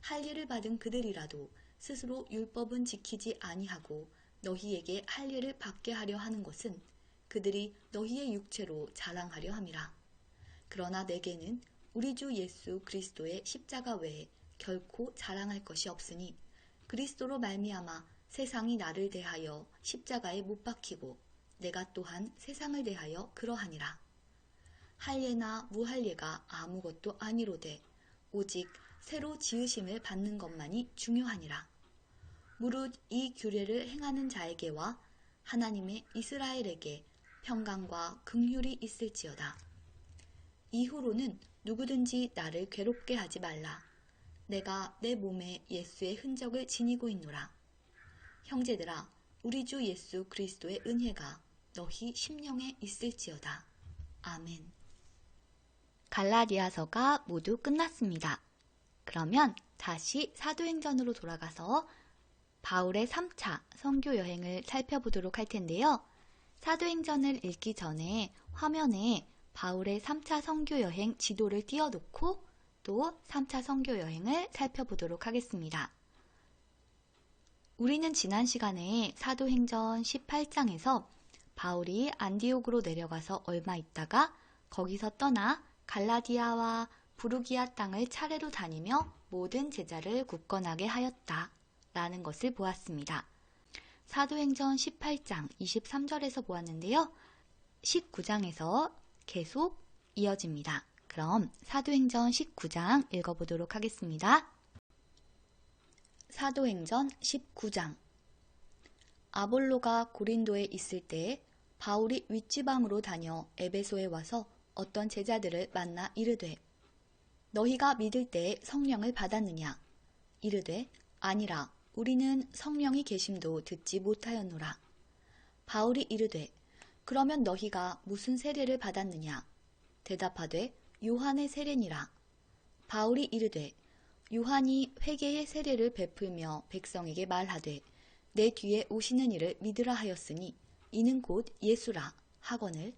할례를 받은 그들이라도 스스로 율법은 지키지 아니하고 너희에게 할례를 받게 하려 하는 것은 그들이 너희의 육체로 자랑하려 함이라. 그러나 내게는 우리 주 예수 그리스도의 십자가 외에 결코 자랑할 것이 없으니 그리스도로 말미암아 세상이 나를 대하여 십자가에 못 박히고 내가 또한 세상을 대하여 그러하니라. 할례나 무할례가 아무것도 아니로되 오직 새로 지으심을 받는 것만이 중요하니라. 무릇 이 규례를 행하는 자에게와 하나님의 이스라엘에게 평강과 긍휼이 있을지어다. 이후로는 누구든지 나를 괴롭게 하지 말라. 내가 내 몸에 예수의 흔적을 지니고 있노라. 형제들아, 우리 주 예수 그리스도의 은혜가 너희 심령에 있을지어다. 아멘. 갈라디아서가 모두 끝났습니다. 그러면 다시 사도행전으로 돌아가서 바울의 3차 선교 여행을 살펴보도록 할 텐데요. 사도행전을 읽기 전에 화면에 바울의 3차 선교 여행 지도를 띄워놓고 또 3차 선교 여행을 살펴보도록 하겠습니다. 우리는 지난 시간에 사도행전 18장에서 바울이 안디옥으로 내려가서 얼마 있다가 거기서 떠나 갈라디아와 부르기아 땅을 차례로 다니며 모든 제자를 굳건하게 하였다 라는 것을 보았습니다. 사도행전 18장 23절에서 보았는데요. 19장에서 계속 이어집니다. 그럼 사도행전 19장 읽어보도록 하겠습니다. 사도행전 19장. 아볼로가 고린도에 있을 때에 바울이 윗지방으로 다녀 에베소에 와서 어떤 제자들을 만나 이르되 너희가 믿을 때에 성령을 받았느냐? 이르되 아니라 우리는 성령이 계심도 듣지 못하였노라. 바울이 이르되 그러면 너희가 무슨 세례를 받았느냐? 대답하되 요한의 세례니라. 바울이 이르되 요한이 회개의 세례를 베풀며 백성에게 말하되 내 뒤에 오시는 이를 믿으라 하였으니 이는 곧 예수라 하거늘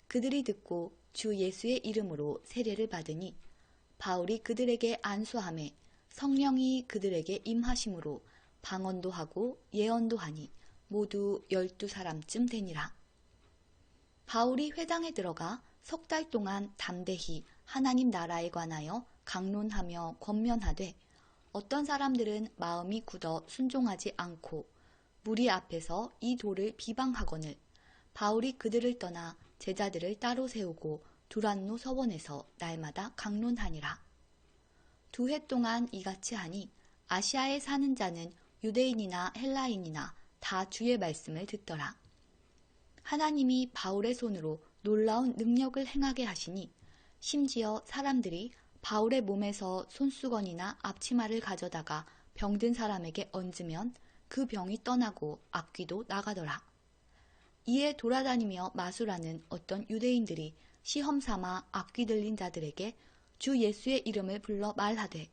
그들이 듣고 주 예수의 이름으로 세례를 받으니 바울이 그들에게 안수하매 성령이 그들에게 임하심으로 방언도 하고 예언도 하니 모두 12사람쯤 되니라. 바울이 회당에 들어가 석 달 동안 담대히 하나님 나라에 관하여 강론하며 권면하되 어떤 사람들은 마음이 굳어 순종하지 않고 무리 앞에서 이 도를 비방하거늘 바울이 그들을 떠나 제자들을 따로 세우고 두란노 서원에서 날마다 강론하니라. 2해 동안 이같이 하니 아시아에 사는 자는 유대인이나 헬라인이나 다 주의 말씀을 듣더라. 하나님이 바울의 손으로 놀라운 능력을 행하게 하시니 심지어 사람들이 바울의 몸에서 손수건이나 앞치마를 가져다가 병든 사람에게 얹으면 그 병이 떠나고 악귀도 나가더라. 이에 돌아다니며 마술하는 어떤 유대인들이 시험 삼아 악귀 들린 자들에게 주 예수의 이름을 불러 말하되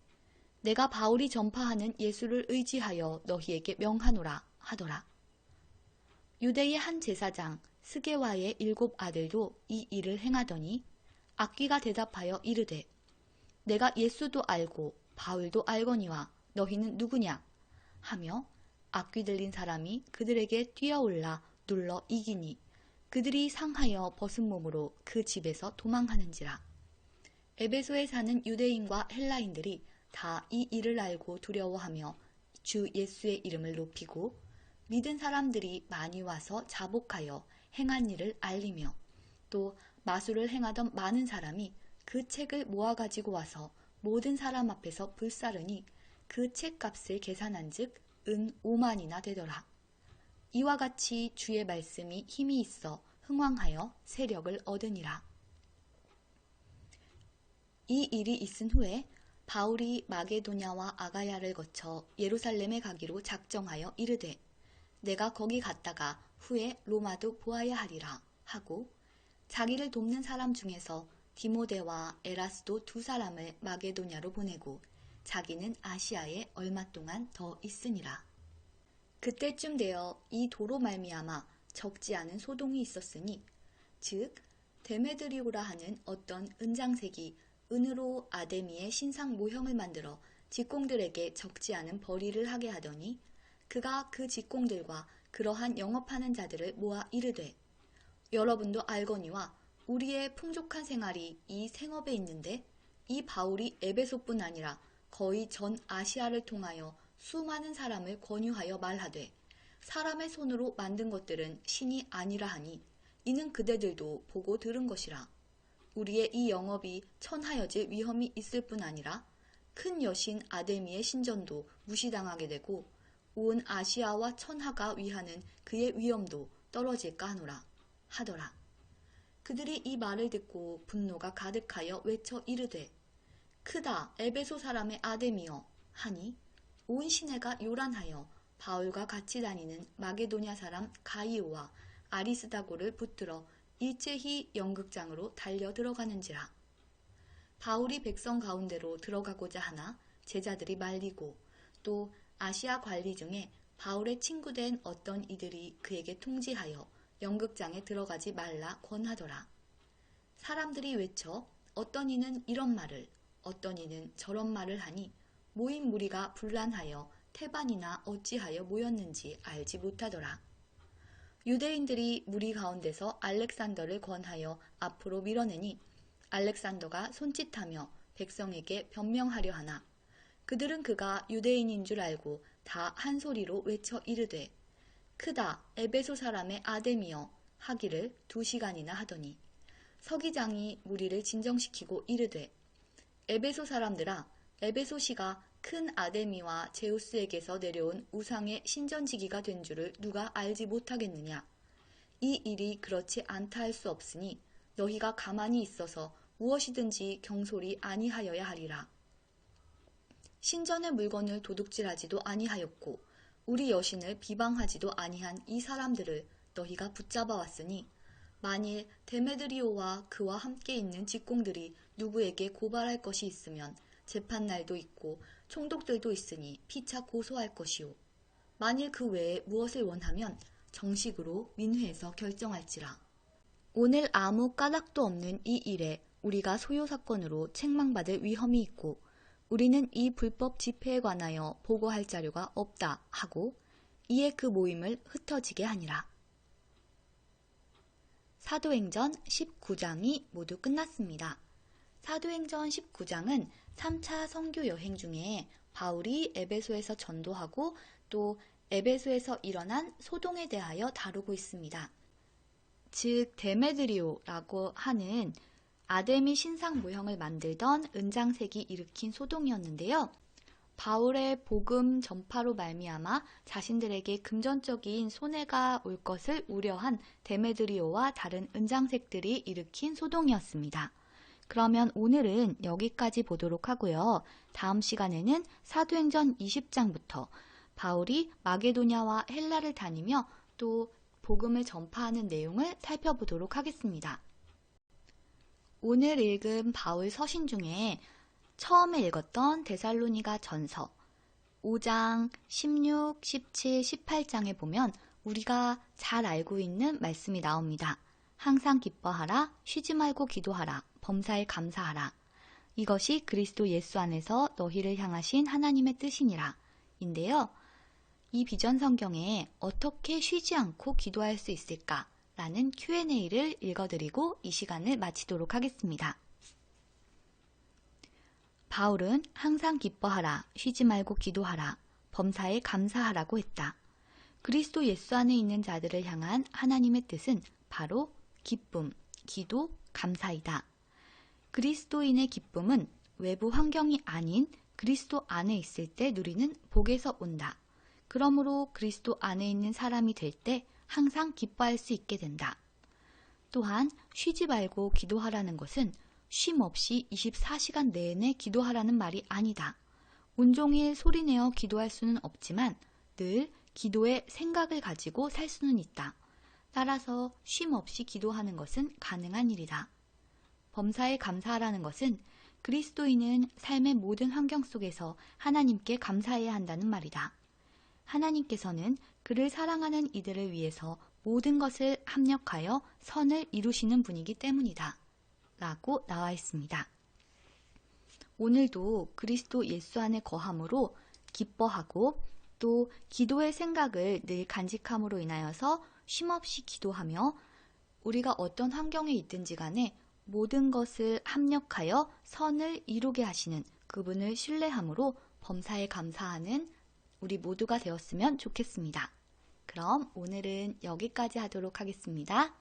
내가 바울이 전파하는 예수를 의지하여 너희에게 명하노라 하더라. 유대의 한 제사장 스게와의 7 아들도 이 일을 행하더니 악귀가 대답하여 이르되 내가 예수도 알고 바울도 알거니와 너희는 누구냐 하며 악귀 들린 사람이 그들에게 뛰어올라 눌러 이기니 그들이 상하여 벗은 몸으로 그 집에서 도망하는지라. 에베소에 사는 유대인과 헬라인들이 다 이 일을 알고 두려워하며 주 예수의 이름을 높이고 믿은 사람들이 많이 와서 자복하여 행한 일을 알리며 또 마술을 행하던 많은 사람이 그 책을 모아가지고 와서 모든 사람 앞에서 불사르니 그 책값을 계산한 즉 은 5만이나 되더라. 이와 같이 주의 말씀이 힘이 있어 흥왕하여 세력을 얻으니라. 이 일이 있은 후에 바울이 마게도냐와 아가야를 거쳐 예루살렘에 가기로 작정하여 이르되 내가 거기 갔다가 후에 로마도 보아야 하리라 하고 자기를 돕는 사람 중에서 디모데와 에라스도 2 사람을 마게도냐로 보내고 자기는 아시아에 얼마 동안 더 있으니라. 그때쯤 되어 이 도로 말미암아 적지 않은 소동이 있었으니 즉 데메드리오라 하는 어떤 은장색이 은으로 아데미의 신상 모형을 만들어 직공들에게 적지 않은 벌이를 하게 하더니 그가 그 직공들과 그러한 영업하는 자들을 모아 이르되 여러분도 알거니와 우리의 풍족한 생활이 이 생업에 있는데 이 바울이 에베소뿐 아니라 거의 전 아시아를 통하여 수많은 사람을 권유하여 말하되 사람의 손으로 만든 것들은 신이 아니라 하니 이는 그대들도 보고 들은 것이라. 우리의 이 영업이 천하여질 위험이 있을 뿐 아니라 큰 여신 아데미의 신전도 무시당하게 되고 온 아시아와 천하가 위하는 그의 위엄도 떨어질까 하노라 하더라. 그들이 이 말을 듣고 분노가 가득하여 외쳐 이르되 크다 에베소 사람의 아데미여 하니 온 시내가 요란하여 바울과 같이 다니는 마게도냐 사람 가이오와 아리스다고를 붙들어 일제히 연극장으로 달려 들어가는지라. 바울이 백성 가운데로 들어가고자 하나 제자들이 말리고 또 아시아 관리 중에 바울의 친구된 어떤 이들이 그에게 통지하여 연극장에 들어가지 말라 권하더라. 사람들이 외쳐 어떤 이는 이런 말을 어떤 이는 저런 말을 하니 모인 무리가 분란하여 태반이나 어찌하여 모였는지 알지 못하더라. 유대인들이 무리 가운데서 알렉산더를 권하여 앞으로 밀어내니 알렉산더가 손짓하며 백성에게 변명하려 하나 그들은 그가 유대인인 줄 알고 다 한 소리로 외쳐 이르되 크다 에베소 사람의 아데미여 하기를 2시간이나 하더니 서기장이 무리를 진정시키고 이르되 에베소 사람들아 에베소시가 큰 아데미와 제우스에게서 내려온 우상의 신전지기가 된 줄을 누가 알지 못하겠느냐. 이 일이 그렇지 않다 할 수 없으니 너희가 가만히 있어서 무엇이든지 경솔이 아니하여야 하리라. 신전의 물건을 도둑질하지도 아니하였고 우리 여신을 비방하지도 아니한 이 사람들을 너희가 붙잡아 왔으니 만일 데메드리오와 그와 함께 있는 직공들이 누구에게 고발할 것이 있으면 재판날도 있고 총독들도 있으니 피차 고소할 것이요. 만일 그 외에 무엇을 원하면 정식으로 민회에서 결정할지라. 오늘 아무 까닭도 없는 이 일에 우리가 소요사건으로 책망받을 위험이 있고 우리는 이 불법 집회에 관하여 보고할 자료가 없다 하고 이에 그 모임을 흩어지게 하니라. 사도행전 19장이 모두 끝났습니다. 사도행전 19장은 3차 선교 여행 중에 바울이 에베소에서 전도하고 또 에베소에서 일어난 소동에 대하여 다루고 있습니다. 즉 데메드리오라고 하는 아데미 신상 모형을 만들던 은장색이 일으킨 소동이었는데요. 바울의 복음 전파로 말미암아 자신들에게 금전적인 손해가 올 것을 우려한 데메드리오와 다른 은장색들이 일으킨 소동이었습니다. 그러면 오늘은 여기까지 보도록 하고요. 다음 시간에는 사도행전 20장부터 바울이 마게도냐와 헬라를 다니며 또 복음을 전파하는 내용을 살펴보도록 하겠습니다. 오늘 읽은 바울 서신 중에 처음에 읽었던 데살로니가 전서 5장, 16, 17, 18장에 보면 우리가 잘 알고 있는 말씀이 나옵니다. 항상 기뻐하라, 쉬지 말고 기도하라, 범사에 감사하라. 이것이 그리스도 예수 안에서 너희를 향하신 하나님의 뜻이니라. 인데요. 이 비전 성경에 어떻게 쉬지 않고 기도할 수 있을까? 라는 Q&A를 읽어드리고 이 시간을 마치도록 하겠습니다. 바울은 항상 기뻐하라, 쉬지 말고 기도하라, 범사에 감사하라고 했다. 그리스도 예수 안에 있는 자들을 향한 하나님의 뜻은 바로 기쁨, 기도, 감사이다. 그리스도인의 기쁨은 외부 환경이 아닌 그리스도 안에 있을 때 누리는 복에서 온다. 그러므로 그리스도 안에 있는 사람이 될 때 항상 기뻐할 수 있게 된다. 또한 쉬지 말고 기도하라는 것은 쉼 없이 24시간 내내 기도하라는 말이 아니다. 온종일 소리내어 기도할 수는 없지만 늘 기도의 생각을 가지고 살 수는 있다. 따라서 쉼 없이 기도하는 것은 가능한 일이다. 범사에 감사하라는 것은 그리스도인은 삶의 모든 환경 속에서 하나님께 감사해야 한다는 말이다. 하나님께서는 그를 사랑하는 이들을 위해서 모든 것을 합력하여 선을 이루시는 분이기 때문이다. 라고 나와 있습니다. 오늘도 그리스도 예수 안에 거함으로 기뻐하고 또 기도의 생각을 늘 간직함으로 인하여서 쉼없이 기도하며 우리가 어떤 환경에 있든지 간에 모든 것을 합력하여 선을 이루게 하시는 그분을 신뢰함으로 범사에 감사하는 우리 모두가 되었으면 좋겠습니다. 그럼 오늘은 여기까지 하도록 하겠습니다.